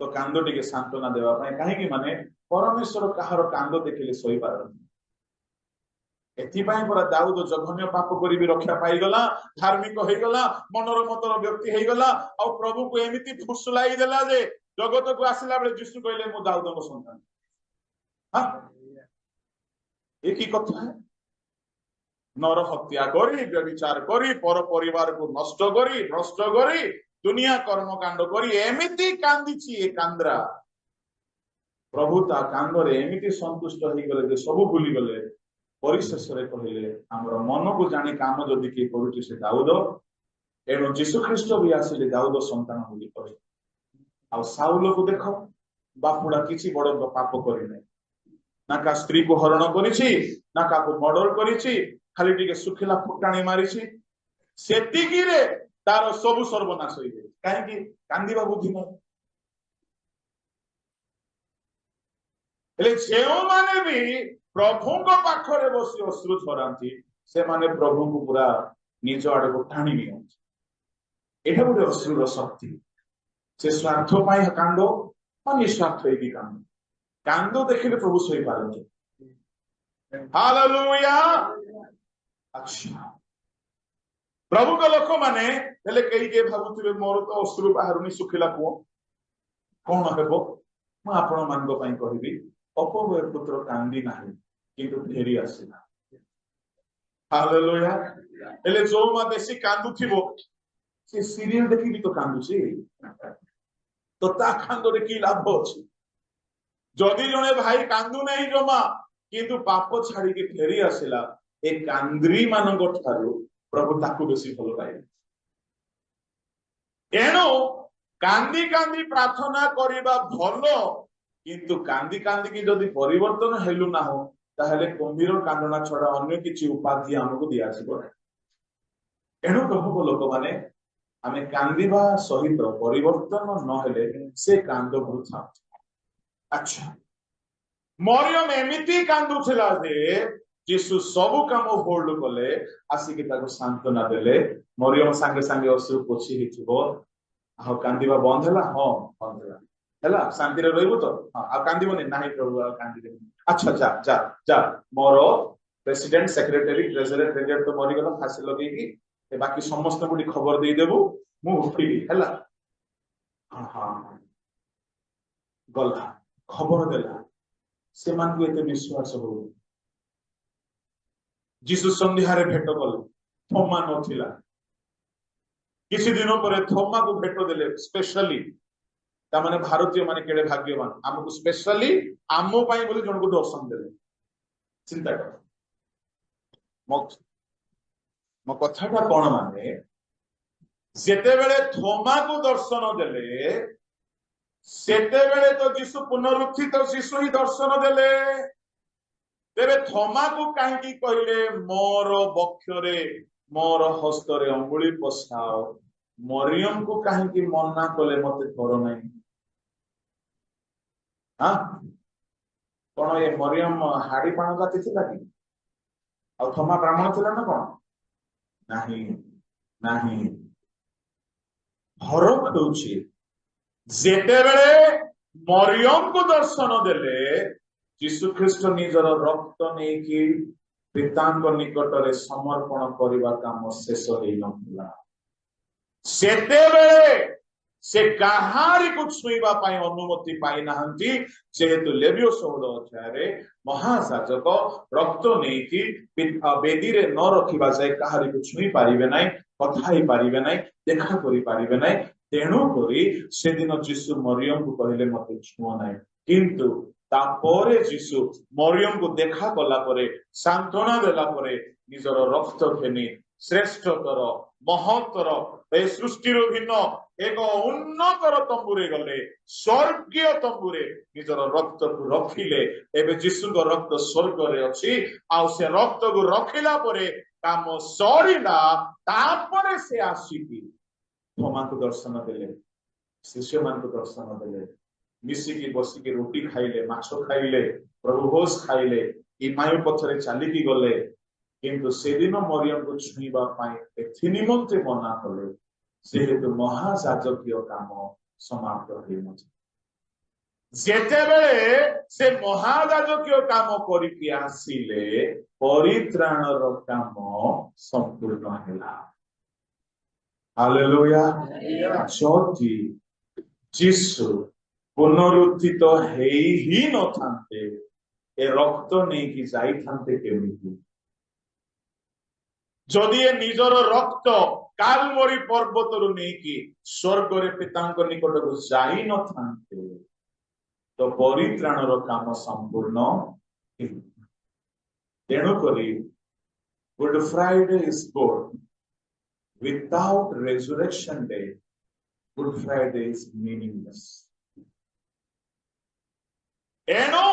ତ କାନ୍ଦ ଟିକେ ସାନ୍ତ୍ୱନା ଦେବା ପାଇଁ। କାହିଁକି ମାନେ ପରମେଶ୍ୱର କାହାର କାନ୍ଦ ଦେଖିଲେ ଶୋଇପାରନ୍ତି। ଏଥିପାଇଁ ପରା ଦାଉଦ ଜଘନ୍ୟ ପାପ କରିବି ରକ୍ଷା ପାଇଗଲା, ଧାର୍ମିକ ହେଇଗଲା, ମନର ମତର ବ୍ୟକ୍ତି ହେଇଗଲା, ଆଉ ପ୍ରଭୁକୁ ଏମିତି ଫୁସୁଲାଇ ଦେଲା ଯେ ଜଗତକୁ ଆସିଲା ବେଳେ ଯୀଶୁ କହିଲେ ମୁଁ ଦାଉଦଙ୍କ ସନ୍ତାନ। ଏ କି କଥା? ନର ହତ୍ୟା କରି, ବ୍ୟଭିଚାର କରି, ପର ପରିବାରକୁ ନଷ୍ଟ କରି ଦୁନିଆ କର୍ମକାଣ୍ଡ କରି ଏମିତି କାନ୍ଦିଛି ଏ କାନ୍ଦ୍ରା। ପ୍ରଭୁ ତା କାନ୍ଦରେ ଏମିତି ସନ୍ତୁଷ୍ଟ ହେଇଗଲେ ଯେ ସବୁ ଭୁଲିଗଲେ। ପରିଶେଷରେ କହିଲେ, ଆମର ମନକୁ ଜାଣି କାମ ଯଦି କିଏ କରୁଛି ସେ ଦାଉଦ, ଏଣୁ ଯୀଶୁ ଖ୍ରୀଷ୍ଟ ବି ଆସିଲେ ଦାଉଦ ସନ୍ତାନ ବୋଲି କହିଲେ। ଆଉ ସାଉଲକୁ ଦେଖ, ବାପୁଡା କିଛି ବଡ ପାପ କରିନାହିଁ। ନା କା ସ୍ତ୍ରୀକୁ ହରଣ କରିଛି, ନା କାହାକୁ ମର୍ଡର କରିଛି, ଖାଲି ଟିକେ ଶୁଖିଲା ଫୁଟାଣି ମାରିଛି। ସେତିକିରେ ତାର ସବୁ ସର୍ବନାଶ ହେଇଯାଇଛି। କାହିଁକି? କାନ୍ଦିବା ବୁଦ୍ଧି ନାହିଁ। ହେଲେ ଯେଉଁମାନେ ବି ପ୍ରଭୁଙ୍କ ପାଖରେ ବସି ଅଶ୍ରୁ ଝରାନ୍ତି, ସେମାନେ ପ୍ରଭୁଙ୍କୁ ପୁରା ନିଜ ଆଡକୁ ଟାଣି ନିଅନ୍ତି। ଏଇଟା ଗୋଟେ ଅଶ୍ରୁର ଶକ୍ତି। ସେ ସ୍ୱାର୍ଥ ପାଇଁ କାନ୍ଦ ବା ନିଃସ୍ୱାର୍ଥ ହେଇକି କାନ୍ଦ, କାନ୍ଦ ଦେଖିଲେ ପ୍ରଭୁ ଶୋଇପାରନ୍ତି। ହାଲେଲୁୟା। ଆଚ୍ଛା, ପ୍ରଭୁଙ୍କ ଲୋକମାନେ ହେଲେ କେହି କେହି ଭାବୁଥିବେ ମୋର ତ ଅଶ୍ରୁ ବାହାରୁନି, ଶୁଖିଲା କୁଅ, କଣ ହେବ? ମୁଁ ଆପଣ ମାନଙ୍କ ପାଇଁ କହିବି, ଅପବୟ ପୁତ୍ର କାନ୍ଦି ନାହିଁ, କିନ୍ତୁ ଫେରି ଆସିଲା। ହାଲେଲୁୟା। ହେଲେ ଯୋଉମା ବେଶୀ କାନ୍ଦୁଥିବ ସେ ସିରିଏଲ ଦେଖିକି ତ କାନ୍ଦୁଛି, ତ ତା କାନ୍ଦରେ କି ଲାଭ ଅଛି? ଯଦି ଜଣେ ଭାଇ କାନ୍ଦୁ ନାହିଁ ଜମା, କିନ୍ତୁ ପାପ ଛାଡିକି ଫେରି ଆସିଲା, ଏ କାନ୍ଦ୍ରୀ ମାନଙ୍କ ଠାରୁ ପ୍ରଭୁ ତାକୁ ବେଶୀ ଭଲ ପାଇବେ। ଏଣୁ କାନ୍ଦି କାନ୍ଦି ପ୍ରାର୍ଥନା କରିବା ଭଲ, କିନ୍ତୁ କାନ୍ଦି କାନ୍ଦିକି ଯଦି ପରିବର୍ତ୍ତନ ହେଲୁ ନାହୁଁ, ତାହେଲେ କୁମ୍ଭୀର କାନ୍ଦଣା ଛଡା ଅନ୍ୟ କିଛି ଉପାଧି ଆମକୁ ଦିଆଯିବ ନାହିଁ। ଏଣୁ ପ୍ରଭୁଙ୍କ ଲୋକମାନେ ଆମେ କାନ୍ଦିବା ସହିତ ପରିବର୍ତ୍ତନ ନହେଲେ ସେ କାନ୍ଦ ବୃଥା। ଆଚ୍ଛା, ମରିୟମ ଏମିତି କାନ୍ଦୁଥିଲା ଯେ ଯୀଶୁ ସବୁ କାମ ହୋଲ୍ଡ କଲେ, ଆସିକି ତାକୁ ସାନ୍ତ୍ୱନା ଦେଲେ। ମରିୟମ ସାଙ୍ଗେ ସାଙ୍ଗେ ଅଶ୍ରୁ ପୋଛି ହେଇଥିବ। ଆଉ କାନ୍ଦିବା ବନ୍ଦ ହେଲା? ହଁ, ବନ୍ଦ ହେଲା। ହେଲା, ଶାନ୍ତିରେ ରହିବୁ ତ? ହଁ, ଆଉ କାନ୍ଦିବନି? ନାହିଁ ପ୍ରଭୁ, ଆଉ କାନ୍ଦିବେନି। ଆଚ୍ଛା, ଯା ଯା ଯା, ମୋର ପ୍ରେସିଡେଣ୍ଟ, ସେକ୍ରେଟାରୀ, ଟ୍ରେଜେରର, ଟ୍ରେଜେରର ତ ମରିଗଲା, ଫାଶୀ ଲଗେଇକି। ବାକି ସମସ୍ତଙ୍କୁ ଟିକେ ଖବର ଦେଇଦେବୁ, ମୁଁ ଉଠିବି। ହେଲା, ହଁ ହଁ, ଗଲା, ଖବର ଦେଲା। ସେମାନଙ୍କୁ ଏତେ ବିଶ୍ୱାସ ହଉନି। ଯୀଶୁ ସନ୍ଧ୍ୟାରେ ଭେଟ କଲେ, ଥୋମା ନଥିଲା। କିଛି ଦିନ ପରେ ଥୋମାକୁ ଭେଟ ଦେଲେ ସ୍ପେଶାଲି। ତାମାନେ ଭାରତୀୟ ମାନେ କେଡେ ଭାଗ୍ୟବାନ, ଆମକୁ ସ୍ପେଶାଲି ଆମ ପାଇଁ ବୋଲି ଜଣକୁ ଦର୍ଶନ ଦେଲେ। ଚିନ୍ତା କର। ମୋ କଥାଟା କଣ ମାନେ, ଯେତେବେଳେ ଥୋମାକୁ ଦର୍ଶନ ଦେଲେ, ସେତେବେଳେ ତ ଯୀଶୁ ପୁନରୁତ୍ଥିତ ଯୀଶୁ ହିଁ ଦର୍ଶନ ଦେଲେ। ତେବେ ଥୋମାକୁ କାହିଁକି କହିଲେ ମୋର ବକ୍ଷରେ, ମୋର ହସ୍ତରେ ଅଙ୍ଗୁଳି ପଶାଅ? ମରିୟମକୁ କାହିଁକି ମନା କଲେ ମତେ କର ନାହିଁ? କଣ ଏ ମରିୟମ ହାଡି ପାଣ ଜାତି ଥିଲା କି? ଆଉ ଥୋମା ବ୍ରାହ୍ମଣ ଥିଲା ନା କଣ? ନାହିଁ ନାହିଁ। ଫରକ ହେଉଛି, ଯେତେବେଳେ ମରିୟମକୁ ଦର୍ଶନ ଦେଲେ, ଯୀଶୁ ଖ୍ରୀଷ୍ଟ ନିଜର ରକ୍ତ ନେଇକି ପିତାଙ୍କ ନିକଟରେ ସମର୍ପଣ କରିବା କାମ ଶେଷ ହେଇନଥିଲା। ସେତେବେଳେ ସେ କାହାରିକୁ ଛୁଇଁବା ପାଇଁ ଅନୁମତି ପାଇନାହାନ୍ତି, ଯେହେତୁ ଲେବିୟ 16 ଅଧ୍ୟାୟରେ ମହାଯାଜକ ରକ୍ତ ନେଇକି ବେଦୀରେ ନ ରଖିବା ଯାଏ କାହାରିକୁ ଛୁଇଁ ପାରିବେ ନାହିଁ, କଥା ହେଇପାରିବେ ନାହିଁ, ଦେଖା କରିପାରିବେ ନାହିଁ। ତେଣୁ କରି ସେଦିନ ଯୀଶୁ ମରିୟମକୁ କହିଲେ ମତେ ଛୁଁ ନାହିଁ। କିନ୍ତୁ ତାପରେ ଯୀଶୁ ମରିୟମକୁ ଦେଖା କଲା ପରେ, ସାନ୍ତ୍ୱନା ଦେଲା ପରେ, ନିଜର ରକ୍ତ ଘେନି ଶ୍ରେଷ୍ଠତର, ମହତ୍ତର, ଏ ସୃଷ୍ଟିରୁ ଭିନ୍ନ ଏକ ଉନ୍ନତର ତମ୍ବୁରେ ଗଲେ, ସ୍ୱର୍ଗୀୟ ତମ୍ବୁରେ ନିଜର ରକ୍ତକୁ ରଖିଲେ। ଏବେ ଯୀଶୁଙ୍କ ରକ୍ତ ସ୍ୱର୍ଗରେ ଅଛି, ଆଉ ସେ ରକ୍ତକୁ ରଖିଲା ପରେ काम सरीला तापरे से आसिकी थोमा को दर्शन देले शिष्य मान को दर्शन देले मिसिकी बसिकी रोटी खाइले माछ खाइले प्रभु भोज खाइले इमायु पथरे चालिकी गले किंतु सेदिन मरियम को छुईबा पाई एथि निमंते मना कले जेहेतु महाजाजकीय काम समाप्त होई नथि जेतेबेले से महाजाजकीय काम करिकि आसिले परित्राणर काम संपूर्ण होला हालेलुया जदि जीसु पुनरुत्थित हेई ही न थांते ए रक्त नहीं कि जाई थांते केमिति जदि ए निजर रक्त कालवरी पर्वतरु नहीं कि स्वर्ग रे पितांक निकट को जाई न थांते तो परित्राणर काम संपूर्ण तेणु करी good Friday is good without resurrection day good Friday is meaningless एणु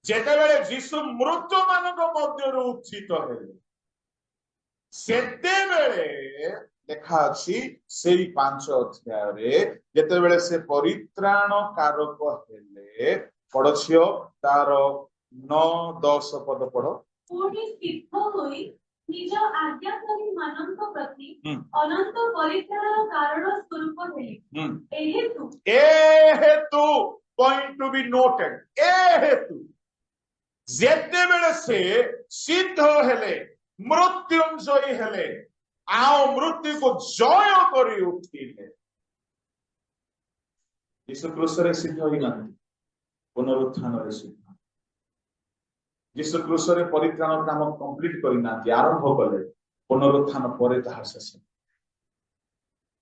जेतेबेले जीसु मृत्यु मानक मध्यरु उत्थित हेले सेतेबेले देखा अछि सेई 5 अध्याय रे जेतेबेले से परित्राण कारक हेले पढछियो तार 9-10 पद पढो पुणी सिद्ध होई निज आज्ञाकारी मानक प्रति अनंत परित्राण कारण स्वरूप हेले ए हेतु going to be noted ए हेतु जेतेबेले से सिद्ध हेले मृत्युंजयी हेले आओ मृत्यु को जय करी उठिले यीशु क्रूस रे सिद्ध होई ना पुनरुत्थान रे सिद्ध यीशु क्रूस रे परित्राण काम कंप्लीट करी ना आरंभ कले पुनरुत्थान परे ताहा शेष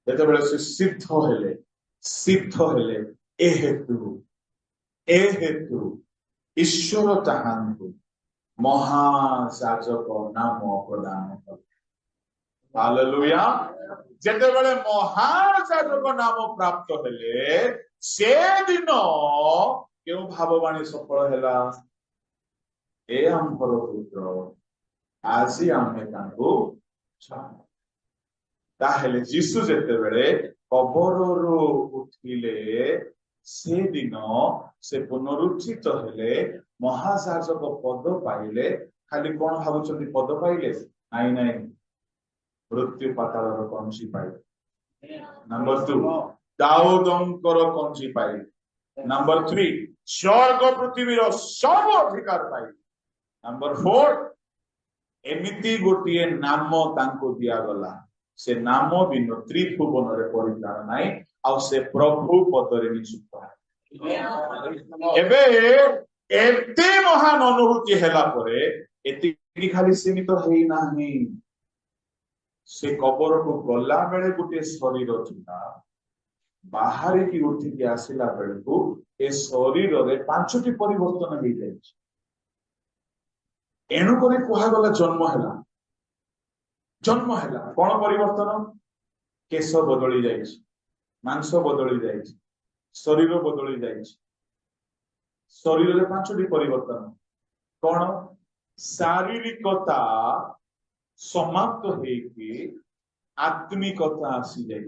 जेतेबेले से सिद्ध हेले ए हेतु ईश्वर ताहांतु महायाजक नाम प्रदान कले हालेलुया जेतेबेले महायाजक नाम प्राप्त हेले से दिन केउ भाववाणी सफल हेला ए आम्भर पुत्र आजी आमे तांकु ताहेले जीसु जेतेबेले कबररु उठिले से दिन से पुनरुत्थित हेले महायाजक पद पाइले खाली कोन भाबुचंदी पद पाइले नाई मृत्यु पातालर कंची पाइले नंबर 2 दाऊदंकर कंची पाइले नंबर 3 स्वर्ग पृथ्वीर सब अधिकार पाइले नंबर 4 एमिति गोटिए नाम तांको दिया गला से नाम बिन त्रिभुवन रे परित्राण नाही आ से प्रभु पदरे नियुक्त एबे एते महान अनुभूति हेला परे एति खाली सीमित हेई नाही से कबर को गला बेले गुटे शरीर थिला बाहर की उठी के आसिला बेले को ए शरीर रे 5टी परिवर्तन हेई जाय एनु करे कोहा गला जन्म हेला कोन परिवर्तन केश बदली जाय मांस बदली जाय शरीर बदली जाय शरीर रे 5टी परिवर्तन कोन शारीरिकता समाप्त हेकी आत्मिकता आसी जाय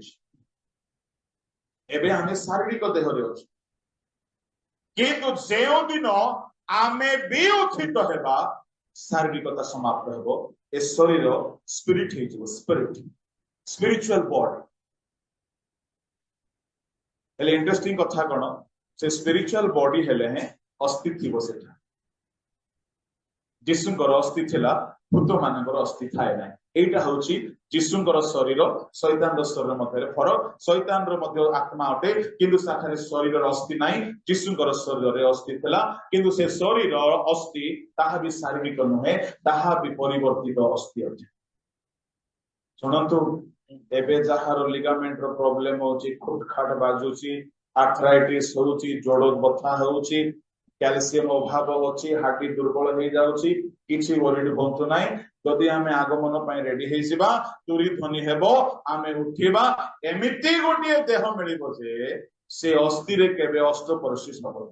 एबे हमें शारीरिक देह रे अछि किंतु जेउ दिन आमे भी उत्थित हेबा शारीरिकता समाप्त हेबो ए शरीर स्पिरिट हेजिबो स्पिरिचुअल बॉडी हेले इंटरेस्टिंग कथा कोन से स्पिरिचुअल बॉडी हेले हैं अस्थि थिबो सेटा जिसुंकर अस्थि थिला भूत मानकर अस्थि थाए ना एटा होची जिसुंकर शरीर शैतान रो शरीर मध्ये फरक शैतान रो मध्ये आत्मा अटे किंतु साखारे शरीर रो अस्थि नाही जिसुंकर शरीर रे अस्थि थिला किंतु से शरीर अस्थि ताहा भी शारीरिक नहे ताहा भी परिवर्तित अस्थि अटे सुनंतु एबे जहार लिगामेंट रो प्रॉब्लम होची खुटखाट बाजुची आर्थराइटिस होची जोड़ बथा होची कैल्शियम अभाव होची हार्टी दुर्बल हो जाउची किछि वरिड होंतु नाही जदि आमे आगमन पय रेडी हे जिबा तुरी ध्वनि हेबो आमे उठिबा एमिति गोटिए देह मिलिबो जे से अस्थि रे केबे ऑस्टियोपोरोसिस हबो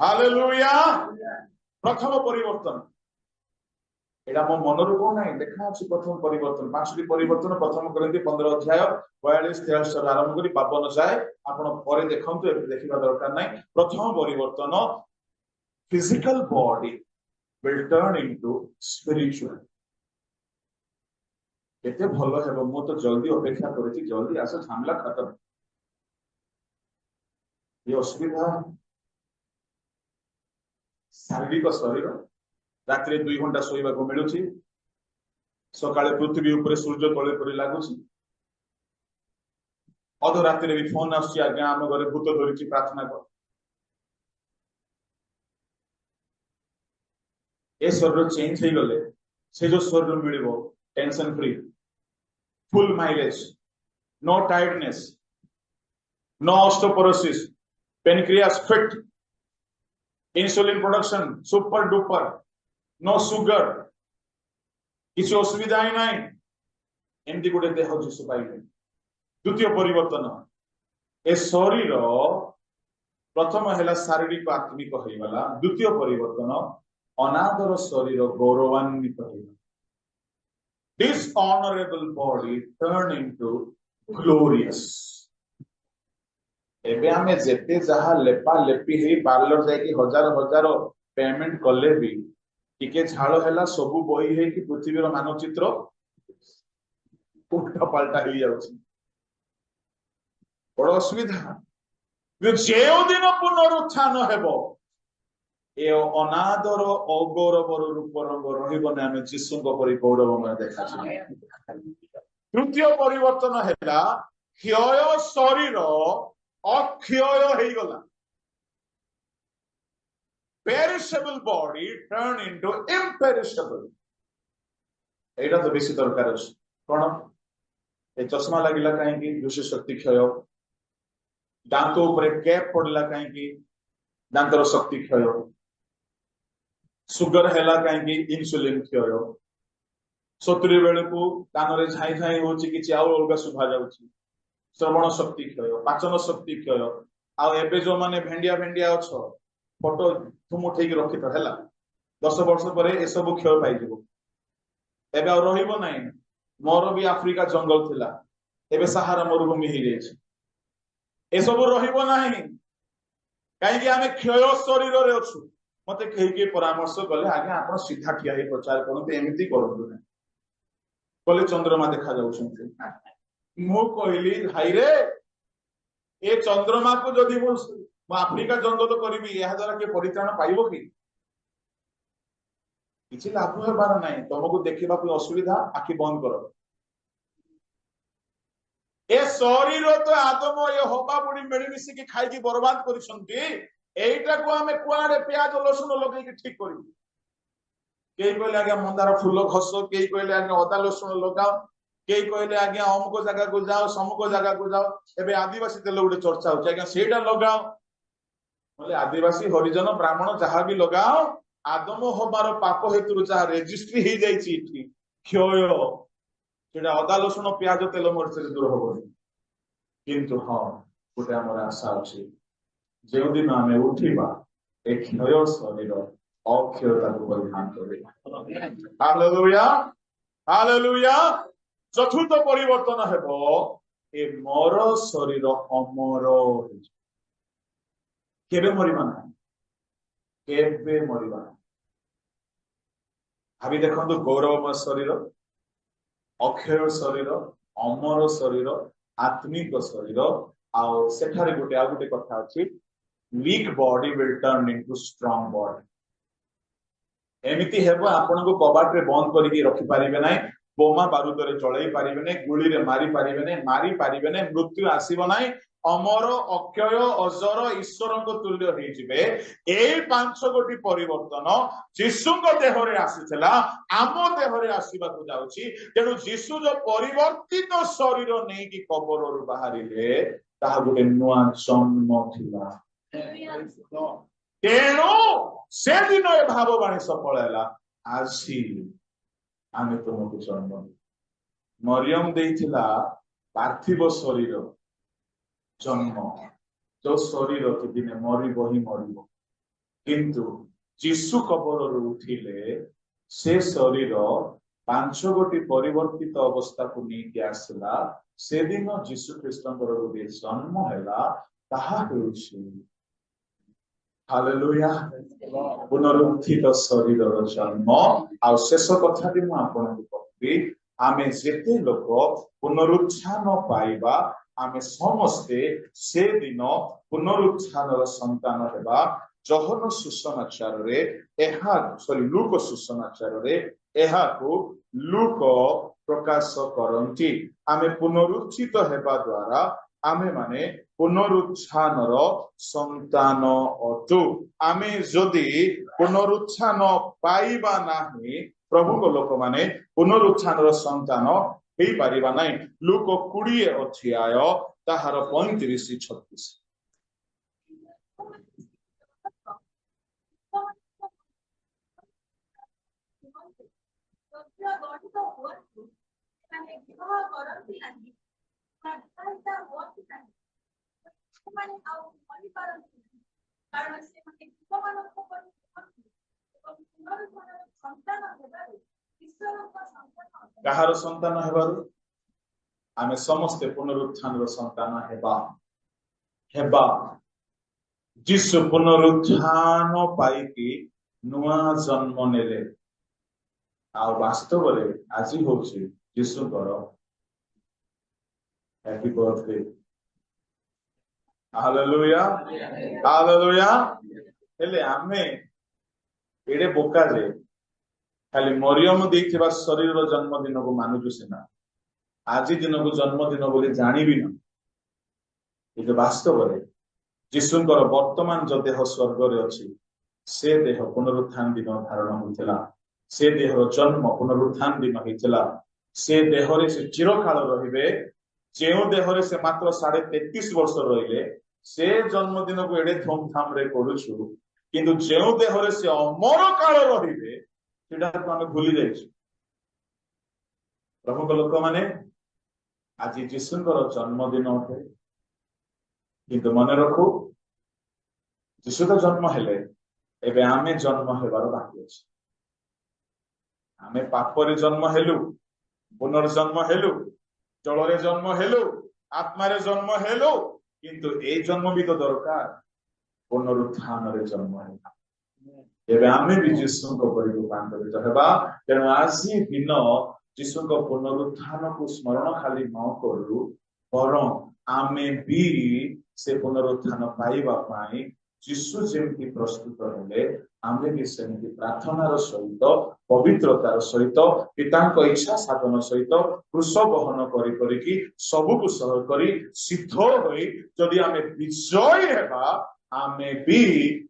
हालेलुया प्रथम परिवर्तन एटा मो मनरु को नाही देखा अछि प्रथम परिवर्तन पांचटी परिवर्तन प्रथम करंती 15 अध्याय 42 43 आरंभ करी 52 जाय आपण परे देखंतु ए देखिबा दरकार नाही प्रथम परिवर्तन physical body will turn into spiritual केते भलो हेबो मो तो जल्दी अपेक्षा करछि जल्दी आसे झमेला खत्म ये असुविधा शारीरिक शरीर रात्रि 2 घंटा सोइबा को मिलुछि सकाळे पृथ्वी ऊपर सूर्य तळे परि लागुछि अध रात्रि भी फोन आछि आज्ञा हम घरे भूत धरिछि प्रार्थना कर ए शरीर चेंज हे गले से जो शरीर मिलिबो tension free full mileage no tiredness no osteoporosis pancreas fit insulin production super duper no sugar किसी असुविधा ही नहीं एमती गोटे देह जीशु पाइबे द्वितीय परिवर्तन ए शरीर प्रथम है शारीरिक आत्मिक हो गला द्वितीय परिवर्तन अनादर शरीर गौरवान्वित हो dishonourable body turn into glorious एबे हमें जेते जहा लेपा लेपी हे पार्लर जाके हजार हजार पेमेंट कले भी टिके झाड़ है सब बही है कि पृथ्वीर मानचित्र उल्टा पाल्टा हो जाउछि बड़ असुविधा जो दिन पुनरुत्थान हेबो ए अनादर अगौरवर रूप रंग रहिबने आमे जीशुଙ୍କ परि गौरवमय देखाछि तृतीय परिवर्तन हैला क्षय शरीर अक्षय हो गला perishable body turn into imperishable एटा तो बेसी दरकार अछि कोन ए चश्मा लागिला काहे कि दृश्य शक्ति क्षय दांत ऊपर कैप पड़ला काहे कि दांतर शक्ति क्षय सुगर हैला काहे कि इंसुलिन क्षय 70 बेले को कान रे झाई झाई होची कि चाउ अलगा सुभा जाउची श्रवण शक्ति क्षय पाचन शक्ति क्षय आ एबे जो माने भेंडिया भेंडिया अछ फोटो तुम उठेकी रखि त हैला 10 वर्ष पर ए सब क्षय पाई जिवो एबे आ रहिबो नाही मोर भी अफ्रीका जंगल थिला एबे सहारा मरुभूमि ही रेछ ए सब रहिबो नाही काहे कि आमे क्षय शरीर रे अछु मते कहि के परामर्श कले आगे आपण सीधा ठिया ही प्रचार करते एमिति करबो नै कले चंद्रमा देखा जाउछन्ते मु कहली भाई रे ए चंद्रमा को जदि मु अफ्रीका जंगल करी या द्वारा के परित्राण पाइबो कि किछि लाभ हेबार नाही तुमको देखिबा को असुविधा आखि बंद करो ए शरीर तो आदम ये होबा बुडी मेडी मिसी की खाई की बर्बाद करिसंती एटा को हमें कुआडे प्याज लहसुन लगे की ठीक करी केई कहले आगे मंदार फूल घस केई कहले आगे अदा लहसुन लगाओ केई कहले आगे अमुक जगह को जाओ समुक जगह को जाओ एबे आदिवासी तेल गोटे चर्चा होचे आगे सेटा लगाओ बोले आदिवासी हरिजन ब्राह्मण जहां भी लगाओ आदम होबार पाप हेतु जहां रजिस्ट्री ही जाइछि इठी क्षय सेटा अदा लहसुन प्याज तेल मरच दूर होबो किंतु हां गोटे हमर आशा अछि जे दिन हमें उठिबा ए क्षय शरीर अक्षयता को परिधान करिबा हालेलुया हालेलुया चतुर्थ परिवर्तन हेबो ए मोर शरीर अमर केबे मरिबा ना केबे मरिबा भाभी देखंतु गौरवमय शरीर अक्षय शरीर अमर शरीर आत्मिक शरीर आ सेठारे गोटे आ गोटे कथा अछि weak body will turn into strong body एमिति हेबो आपन को कबाट रे बंद करिके रखि पारिबे नै बोमा बारूद रे जळै पारिबे नै गुली रे मारी पारिबे नै मृत्यु आसीबो नै अमर अक्षय अजर ईश्वर को तुल्य हो जिवे ए पांच गोटी परिवर्तन जीशुଙ୍କ देहरे आसीथिला आम देहरे आसीबा को जाउची तेनु जीशु जो परिवर्तित शरीर नै कि कबर रु बाहरिले ता गोटे नुआ जन्म थिला तेनु से दिन ए भाववाणी सफल हैला आसी आमे तुमको जन्म मरियम देइथिला पार्थिव शरीर जन्म जो शरीर तो दिने मरिब ही मरिब किंतु जीशु कबर उठिले से शरीर 5 गोटी परिवर्तित अवस्था को नहीं आसला से दिन जीशु ख्रीष्टंकर गोटे जन्म है ताहा हेउछि हालेलुया पुनरुत्थित शरीर जन्म आ शेष कथा मु आपनको कहबी आमे जेते लोक पुनरुत्थान पाइबा आमे समस्ते से दिन पुनरुत्थानर संतान हेबा जहन सुसमाचार रे एहा सॉरी लूक सुसमाचार रे एहा को लूक प्रकाश करंती आमे पुनरुत्थित हेबा द्वारा आमे माने पुनरुत्थानर संतान अतु आमे जदि पुनरुत्थान पाइबा नाही प्रभु को लोक माने पुनरुत्थानर संतान हेई पारिबा नाही लूक 20 अध्याय ताहार 35-36 कहार संतान हेबारु आमे समस्ते पुनरुत्थानर संतान हेबा हेबा जीशु पुनरुत्थान पाइकी नुआ जन्म नेले आ वास्तव रे आज होछि जीशु कर हैप्पी बर्थडे हालेलुया हालेलुया हेले आमे एडे बोका जे खाली मरियम देइथिबा शरीर रो जन्मदिन को मानुजु सिना आज दिन को जन्मदिन बोली जानिबी न ये वास्तव रे जीशुंकर वर्तमान जो देह स्वर्ग रे अछि से देह पुनरुत्थान दिन धारण होइतला से देह जन्म पुनरुत्थान दिन होइतला से देह रे से चिरकाल रहिबे जेउ देह रे से मात्र 33.5 वर्ष रहिले से जन्मदिन को एडे धूमधाम रे करूछु किंतु जेउ देह रे से अमर काल रहिबे सेटा तो हम भूली जाइछु प्रभु को लोक माने आज जीशुंकर जन्मदिन अटे किंतु मन रखु जीशु तो जन्म हेले एबे आमे जन्म हेबार बाकी अछि आमे पापरे जन्म हेलु पुनर्जन्म हेलु जलरे जन्म हेलु आत्मारे जन्म हेलु किंतु ए जन्म भी तो दरकार पुनरुत्थान रे जन्म हेला एबे आमे भी जीशु को परि रूपांतरित हेबा तेणु आज दिन जीशु को पुनरुत्थान को स्मरण खाली न करू बरं आमे भी से पुनरुत्थान पाइबा पाई जीशु जेमती प्रस्तुत हेले आमे भी सेमती प्रार्थनार सहित पवित्रतार सहित पितांक इच्छा साधन सहित क्रूस बहन करी करिकी सबुकु सह करी सिद्ध होई जदि आमे विजय हेबा आमे भी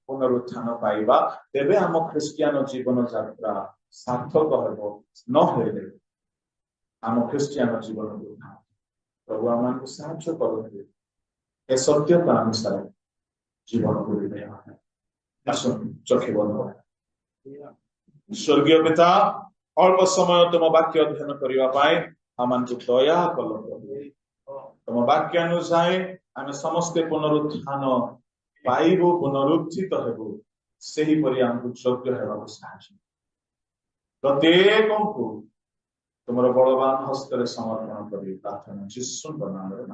पुनरुत्थान पाइबा तेबे आम ख्रिस्टियन जीवन यात्रा सार्थक हेबो न हेले आम ख्रिस्टियन जीवन प्रभु आमको साहाय्य करते ए सत्यता अनुसार जीवन को चोखे बंद स्वर्गीय पिता अल्प समय तुम वाक्य अध्ययन करने आमको दया कल तुम वाक्य अनुसार आम समस्ते पुनरुत्थान पाइबु पुनरुत्थित हेबु सही परि आमको योग्य हेबाक साहाय्य प्रत्येक को तुमर बलवान हस्त समर्पण कर प्रार्थना जीशु नाम रे